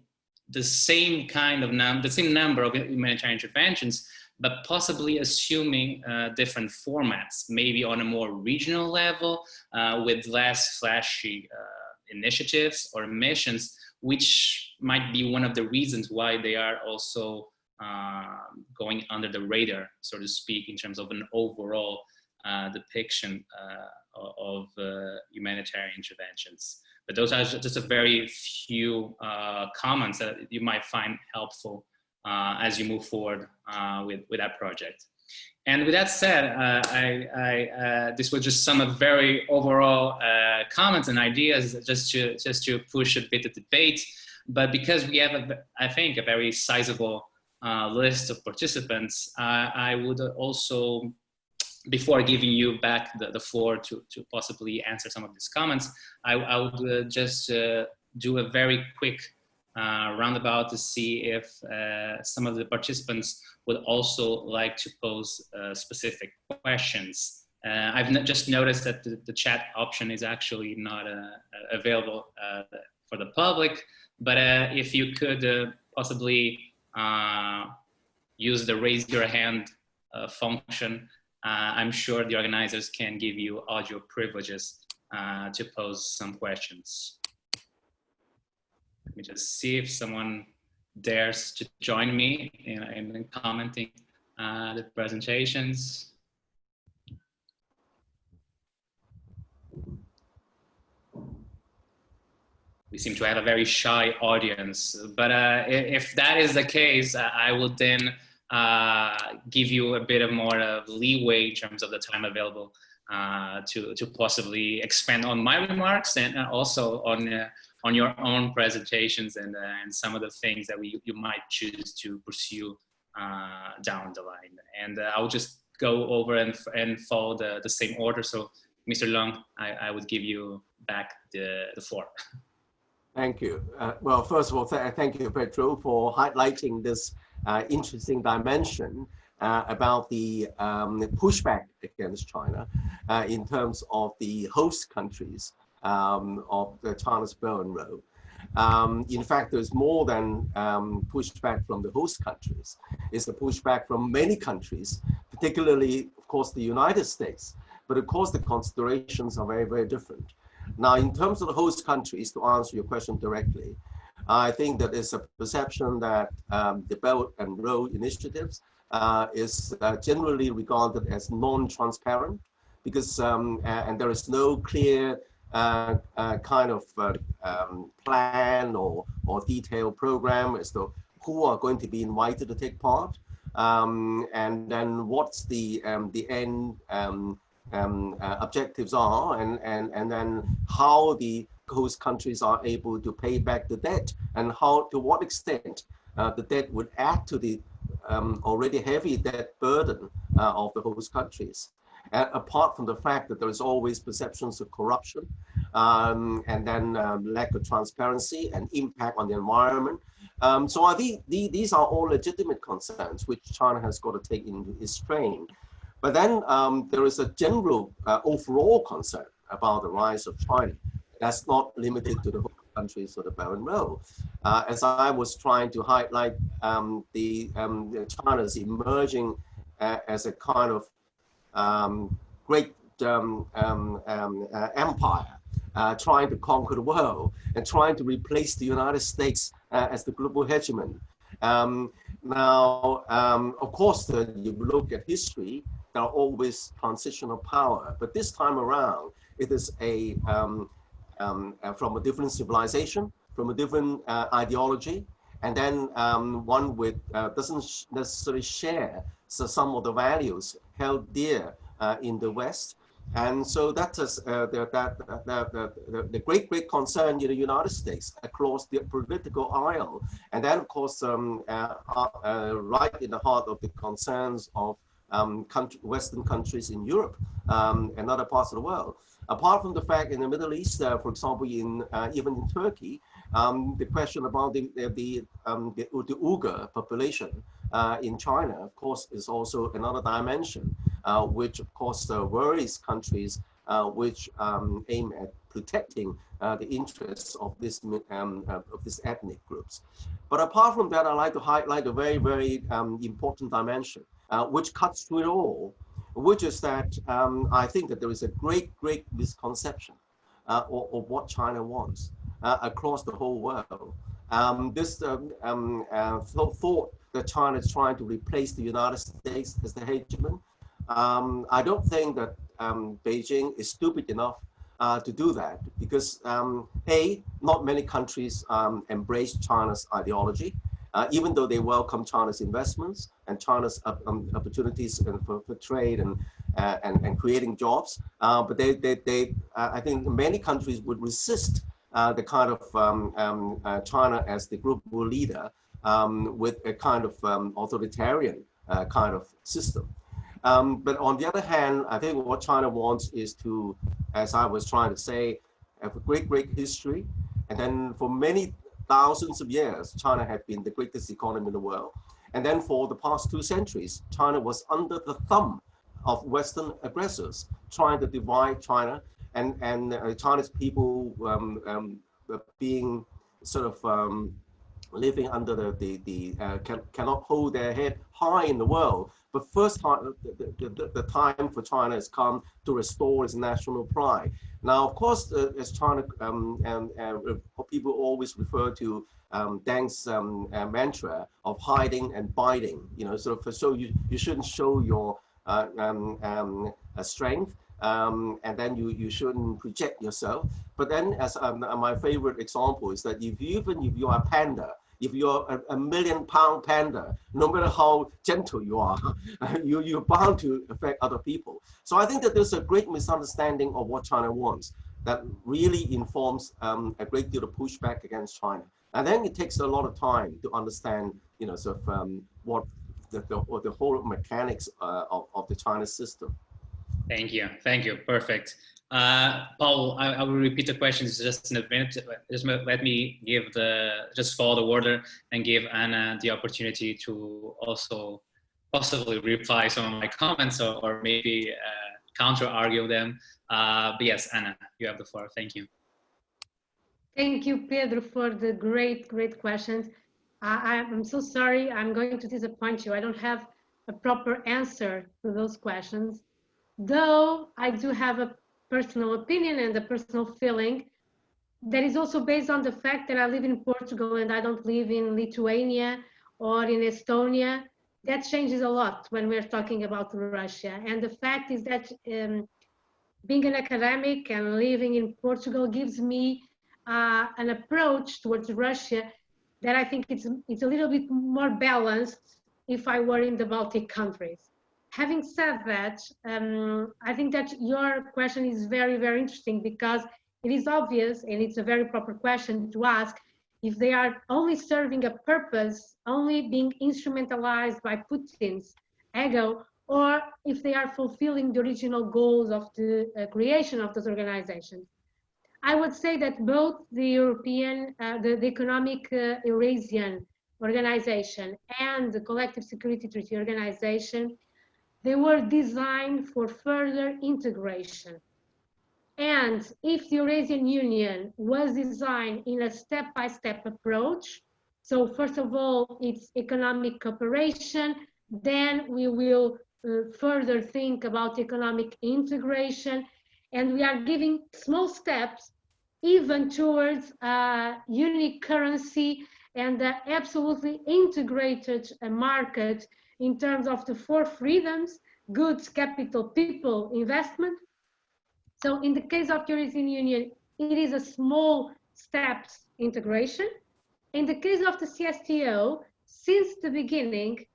[SPEAKER 1] the same kind of the same number of humanitarian interventions, but possibly assuming different formats, maybe on a more regional level, with less flashy initiatives or missions, which might be one of the reasons why they are also going under the radar, so to speak, in terms of an overall depiction of humanitarian interventions. But those are just a very few comments that you might find helpful as you move forward with that project. And with that said, this was just some of very overall comments and ideas just to push a bit of debate. But because we have, I think, a very sizable list of participants, I would also, before giving you back the floor to possibly answer some of these comments, I would just do a very quick roundabout to see if some of the participants would also like to pose specific questions. I've just noticed that the chat option is actually not available for the public, but if you could possibly use the raise your hand function, I'm sure the organizers can give you audio privileges to pose some questions. Let me just see if someone dares to join me in commenting the presentations. We seem to have a very shy audience, but if that is the case, I will then give you a bit of more of leeway in terms of the time available to possibly expand on my remarks and also on your own presentations and some of the things that you might choose to pursue down the line. And I'll just go over and follow the same order. So, Mr. Leung, I would give you back the floor.
[SPEAKER 2] Thank you. Well, first of all, thank you, Pedro, for highlighting this interesting dimension about the pushback against China in terms of the host countries of China's Belt and Road. In fact, there's more than pushback from the host countries. It's the pushback from many countries, particularly, of course, the United States. But of course, the considerations are very, very different. Now, in terms of the host countries, to answer your question directly, I think that there's a perception that the Belt and Road initiatives is generally regarded as non-transparent because, and there is no clear kind of plan or detailed program as to who are going to be invited to take part, and then what's the end objectives are, and then how the host countries are able to pay back the debt, and to what extent the debt would add to the already heavy debt burden of the host countries. Apart from the fact that there is always perceptions of corruption, and then lack of transparency and impact on the environment. So I think these are all legitimate concerns which China has got to take into its strain. But then there is a general overall concern about the rise of China. That's not limited to the host countries of the Belt and Road. As I was trying to highlight, China's emerging as a kind of great empire, trying to conquer the world and trying to replace the United States as the global hegemon. Now, of course, you look at history, there are always transitional power, but this time around, it is from a different civilization, from a different ideology, and then one with doesn't necessarily share some of the values held dear in the West. And so that is the great concern in the United States across the political aisle. And then, of course, right in the heart of the concerns of Western countries in Europe and other parts of the world. Apart from the fact in the Middle East, for example, even in Turkey, the question about the Uyghur population in China, of course, is also another dimension, which of course worries countries which aim at protecting the interests of this ethnic groups. But apart from that, I'd like to highlight a very, very important dimension, which cuts through it all, which is that I think that there is a great misconception of what China wants across the whole world. This thought that China is trying to replace the United States as the hegemon. I don't think that Beijing is stupid enough to do that, because A, not many countries embrace China's ideology, even though they welcome China's investments and China's opportunities for trade and creating jobs. But I think many countries would resist the kind of China as the global leader with a kind of authoritarian kind of system. But on the other hand, I think what China wants is to, as I was trying to say, have a great history. And then for many thousands of years, China had been the greatest economy in the world. And then for the past 2 centuries, China was under the thumb of Western aggressors trying to divide China, and China's people being sort of living under cannot hold their head high in the world. But first time, the time for China has come to restore its national pride. Now, of course, as China, people always refer to Deng's mantra of hiding and biting. You know, sort of, so you shouldn't show your strength, and then you shouldn't project yourself. But then, as my favorite example is that if you are a panda, if you're a $1 million panda, no matter how gentle you are, you're bound to affect other people. So I think that there's a great misunderstanding of what China wants that really informs a great deal of pushback against China. And then it takes a lot of time to understand, you know, sort of what the whole mechanics of the China system.
[SPEAKER 1] Thank you, perfect. Paulo, I will repeat the questions just in a minute. Just let me just follow the order and give Anna the opportunity to also possibly reply some of my comments or maybe counter argue them. But yes, Anna, you have the floor. Thank you.
[SPEAKER 3] Thank you, Pedro, for the great questions. I'm so sorry, I'm going to disappoint you. I don't have a proper answer to those questions, though I do have a personal opinion and a personal feeling that is also based on the fact that I live in Portugal and I don't live in Lithuania or in Estonia. That changes a lot when we're talking about Russia. And the fact is that being an academic and living in Portugal gives me an approach towards Russia that I think it's a little bit more balanced if I were in the Baltic countries. Having said that, I think that your question is very interesting, because it is obvious, and it's a very proper question to ask, if they are only serving a purpose, only being instrumentalized by Putin's ego, or if they are fulfilling the original goals of the creation of those organizations. I would say that both the European, the Economic Eurasian Organization and the Collective Security Treaty Organization, they were designed for further integration. And if the Eurasian Union was designed in a step-by-step approach, so first of all, it's economic cooperation, then we will further think about economic integration, and we are giving small steps even towards a unique currency and an absolutely integrated market in terms of the 4 freedoms: goods, capital, people, investment. So in the case of the Eurasian Union, it is a small steps integration. In the case of the CSTO, since the beginning,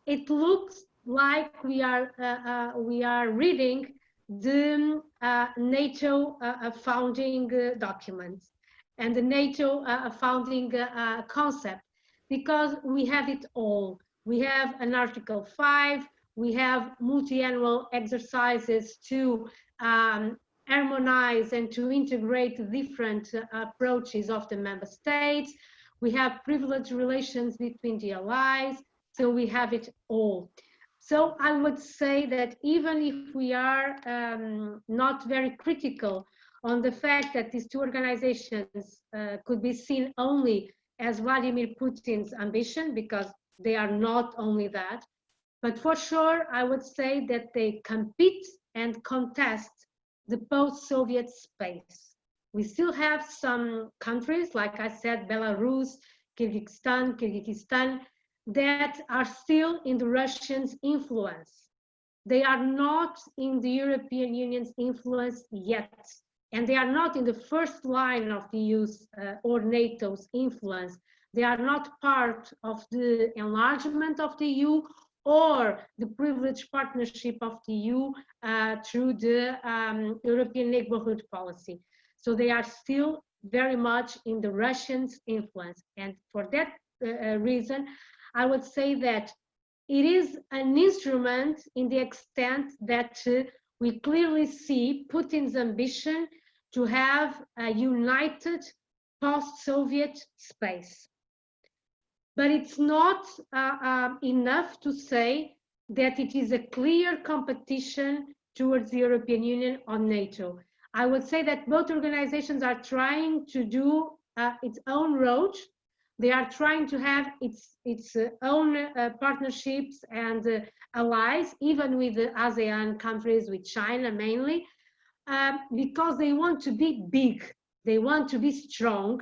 [SPEAKER 3] it looks like we are reading the NATO founding documents and the NATO founding concept, because we have it all. We have an Article 5, we have multi-annual exercises to harmonize and to integrate different approaches of the member states. We have privileged relations between the allies, so we have it all. So I would say that even if we are not very critical on the fact that these two organizations could be seen only as Vladimir Putin's ambition, because they are not only that, but for sure I would say that they compete and contest the post-Soviet space. We still have some countries, like I said, Belarus, Kyrgyzstan, that are still in the Russians' influence. They are not in the European Union's influence yet, and they are not in the first line of the EU's or NATO's influence. They are not part of the enlargement of the EU or the privileged partnership of the EU through the European neighborhood policy. So they are still very much in the Russians' influence. And for that reason, I would say that it is an instrument in the extent that we clearly see Putin's ambition to have a united post-Soviet space. But it's not enough to say that it is a clear competition towards the European Union or NATO. I would say that both organizations are trying to do its own road. They are trying to have its own partnerships and allies, even with the ASEAN countries, with China mainly, because they want to be big, they want to be strong,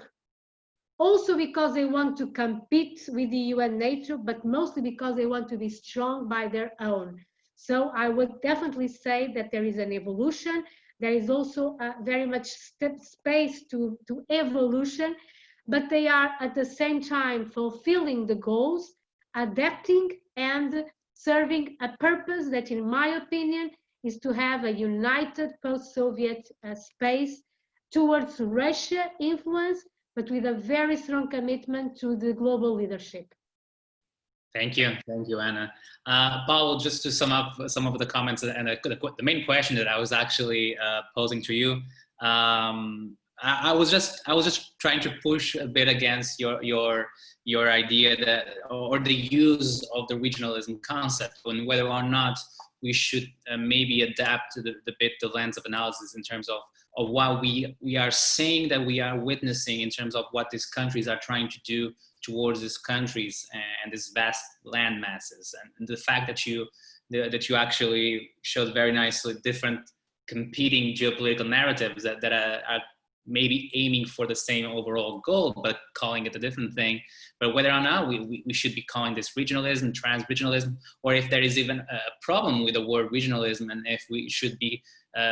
[SPEAKER 3] also because they want to compete with the EU and NATO, but mostly because they want to be strong by their own. So I would definitely say that there is an evolution. There is also very much space to evolution, but they are at the same time fulfilling the goals, adapting and serving a purpose that, in my opinion, is to have a united post-Soviet space towards Russia influence, but with a very strong commitment to the global leadership.
[SPEAKER 1] Thank you, Anna. Paulo, just to sum up some of the comments and the main question that I was actually posing to you, I was just trying to push a bit against your idea that, or the use of the regionalism concept, and whether or not we should maybe adapt to the lens of analysis in terms of what we are saying that we are witnessing in terms of what these countries are trying to do towards these countries and these vast land masses, and the fact that you actually showed very nicely different competing geopolitical narratives that are maybe aiming for the same overall goal, but calling it a different thing. But whether or not we should be calling this regionalism, trans-regionalism, or if there is even a problem with the word regionalism, and if we should be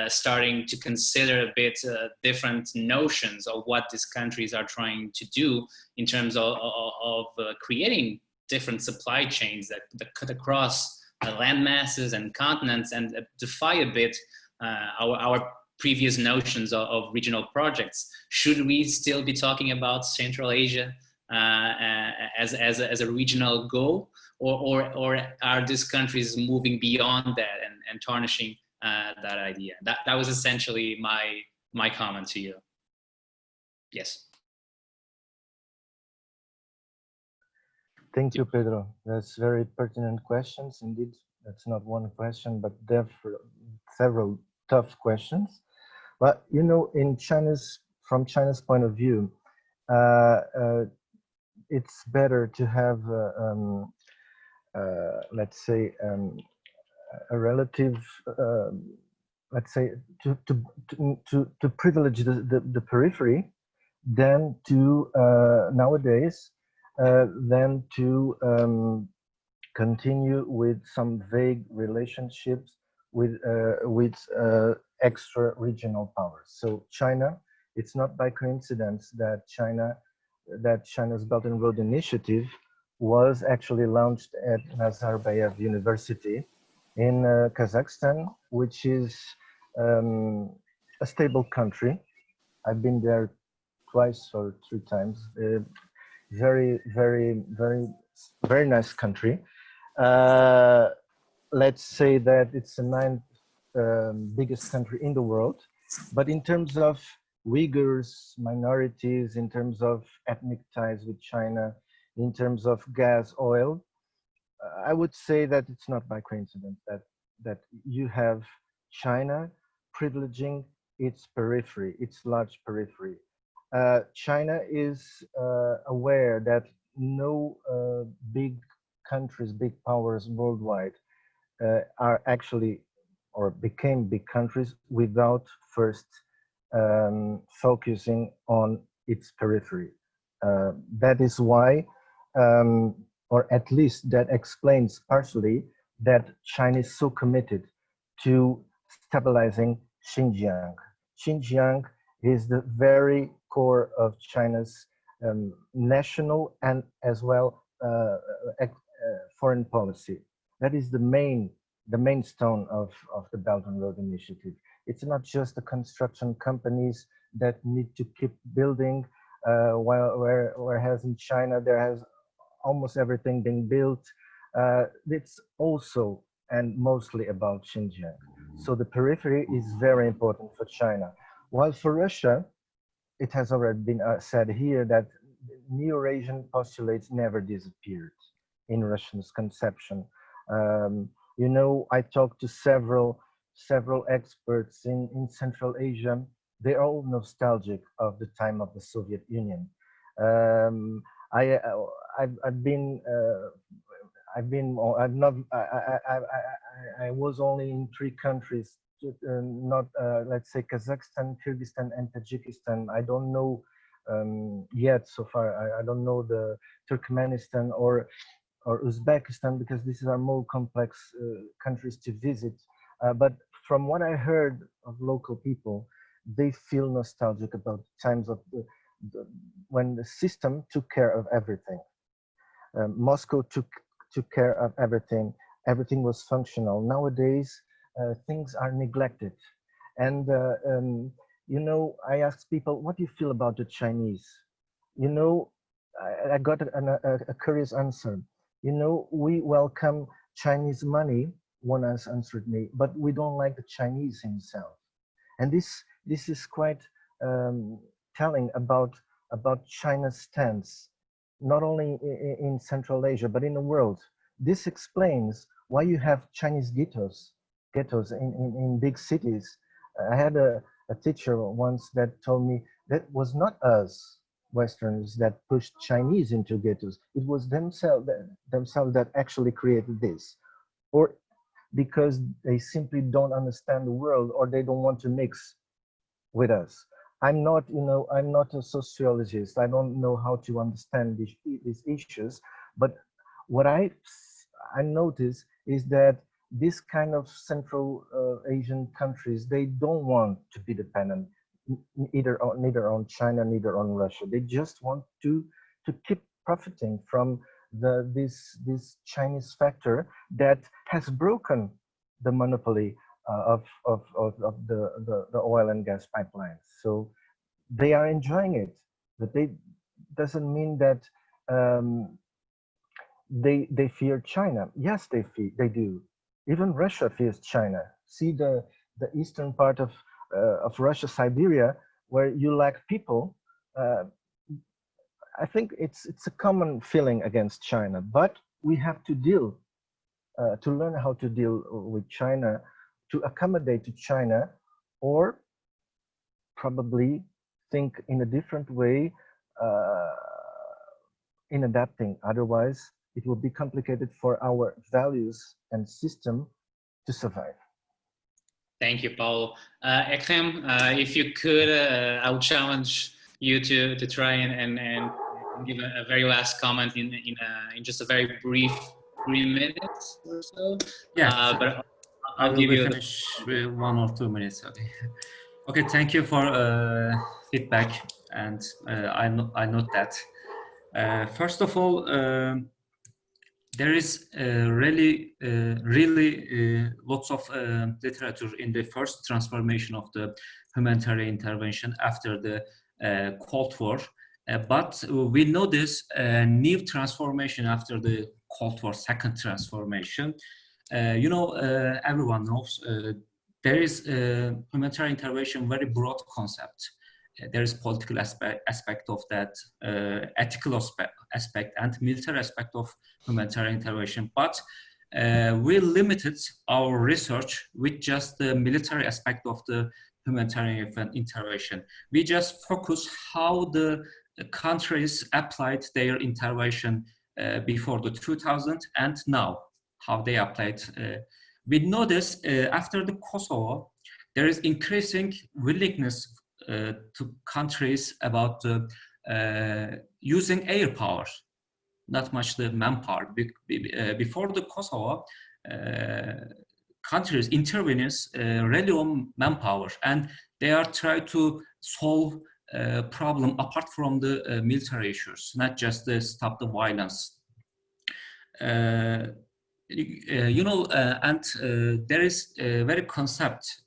[SPEAKER 1] starting to consider a bit different notions of what these countries are trying to do in terms of creating different supply chains that cut across land masses and continents and defy a bit our previous notions of regional projects. Should we still be talking about Central Asia as a regional goal, or are these countries moving beyond that and tarnishing that idea? That was essentially my comment to you. Yes.
[SPEAKER 4] Thank you, Pedro. That's very pertinent questions. Indeed, that's not one question, but there are several tough questions. But you know, from China's point of view, it's better to have, let's say, a relative, let's say, to privilege the periphery, than to nowadays, than to continue with some vague relationships with extra regional powers. So China, it's not by coincidence that China's Belt and Road Initiative was actually launched at Nazarbayev University in Kazakhstan, which is a stable country. I've been there twice or 3 times. Very nice country. Let's say that it's the 9th biggest country in the world. But in terms of Uyghurs, minorities, in terms of ethnic ties with China, in terms of gas, oil, I would say that it's not by coincidence that you have China privileging its periphery, its large periphery. China is aware that no big countries, big powers worldwide are actually or became big countries without first focusing on its periphery. That is why, or at least that explains partially that China is so committed to stabilizing Xinjiang. Xinjiang is the very core of China's national and as well foreign policy. That is the mainstone of the Belt and Road Initiative. It's not just the construction companies that need to keep building, whereas in China there has almost everything being built. It's also and mostly about Xinjiang. So the periphery is very important for China. While for Russia, it has already been said here that Eurasian postulates never disappeared in Russia's conception. You know, I talked to several experts in Central Asia. They're all nostalgic of the time of the Soviet Union. I was only in 3 countries, not let's say Kazakhstan, Kyrgyzstan, and Tajikistan. I don't know yet so far. I don't know the Turkmenistan or Uzbekistan, because these are more complex countries to visit. But from what I heard of local people, they feel nostalgic about times of when the system took care of everything. Moscow took care of everything. Everything was functional. Nowadays, things are neglected. And, you know, I asked people, what do you feel about the Chinese? You know, I got a curious answer. You know, we welcome Chinese money, one has answered me, but we don't like the Chinese himself. And this is quite telling about China's stance, not only in Central Asia, but in the world. This explains why you have Chinese ghettos in big cities. I had a teacher once that told me that was not us Westerners that pushed Chinese into ghettos. It was themselves that actually created this, or because they simply don't understand the world, or they don't want to mix with us. I'm not, you know, I'm not a sociologist. I don't know how to understand these issues, but what I notice is that this kind of Central Asian countries, they don't want to be dependent neither on China, neither on Russia. They just want to keep profiting from this Chinese factor that has broken the monopoly of the oil and gas pipelines. So they are enjoying it, but they doesn't mean that they fear China. Yes, they do. Even Russia fears China. See the eastern part of Russia, Siberia, where you lack people. I think it's a common feeling against China, but we have to learn how to deal with China, to accommodate to China, or probably think in a different way in adapting. Otherwise, it will be complicated for our values and system to survive.
[SPEAKER 1] Thank you, Paulo. Ekrem, if you could, I would challenge you to try and give a very last comment in just a very brief 3 minutes or so.
[SPEAKER 5] Yeah,
[SPEAKER 1] but
[SPEAKER 5] I'll give you finish with 1 or 2 minutes. Okay. Okay. Thank you for feedback, and I note that. First of all, there is really lots of literature in the first transformation of the humanitarian intervention after the Cold War. But we notice a new transformation after the Cold War, second transformation. Everyone knows there is humanitarian intervention, very broad concept. There is political aspect of that, ethical aspect, and military aspect of humanitarian intervention. But we limited our research with just the military aspect of the humanitarian intervention. We just focus how the countries applied their intervention before the 2000 and now, how they applied. We notice after the Kosovo, there is increasing willingness to countries about using air power, not much the manpower. Before the Kosovo, countries intervenes really on manpower, and they are trying to solve problem apart from the military issues, not just stop the violence. And there is a very concept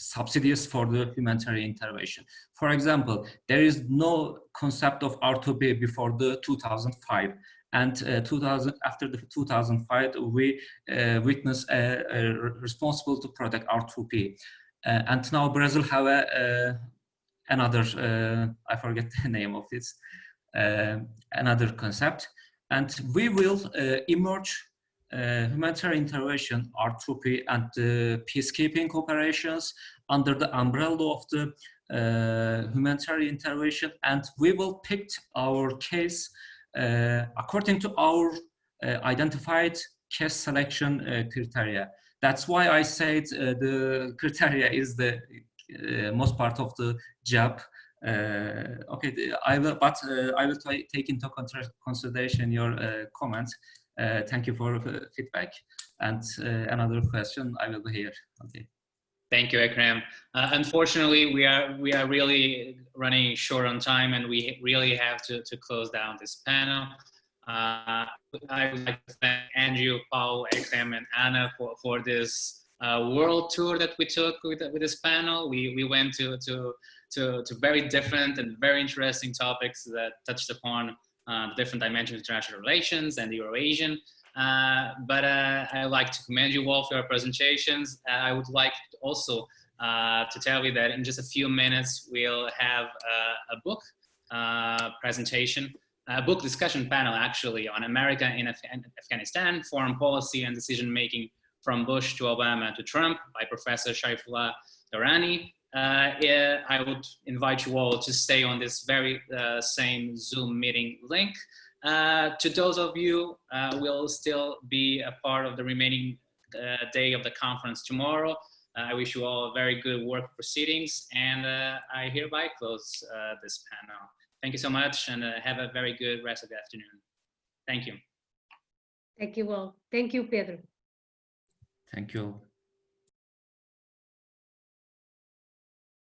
[SPEAKER 5] subsidies for the humanitarian intervention. For example, there is no concept of R2P before the 2005, and after the 2005, we witness responsible to protect R2P, and now Brazil have another I forget the name of this another concept, and we will emerge humanitarian intervention, R2P, and peacekeeping operations under the umbrella of the humanitarian intervention, and we will pick our case according to our identified case selection criteria. That's why I said the criteria is the most part of the job. Okay, I will take into consideration your comments. Thank you for feedback. And another question, I will be here. Okay.
[SPEAKER 1] Thank you, Ekrem. Unfortunately, we are really running short on time, and we really have to close down this panel. I would like to thank Andrew, Paulo, Ekrem, and Anna for this world tour that we took with this panel. We went to very different and very interesting topics that touched upon different dimensions of international relations and the Eurasian. But I'd like to commend you all for your presentations. I would like also to tell you that in just a few minutes, we'll have a book presentation, a book discussion panel actually on America in Afghanistan, foreign policy and decision-making from Bush to Obama to Trump by Professor Sharifullah Durrani. I would invite you all to stay on this very same Zoom meeting link. To those of you who will still be a part of the remaining day of the conference tomorrow, I wish you all a very good work proceedings, and I hereby close this panel. Thank you so much, and have a very good rest of the afternoon. Thank you.
[SPEAKER 3] Thank you all. Thank you, Pedro.
[SPEAKER 5] Thank you.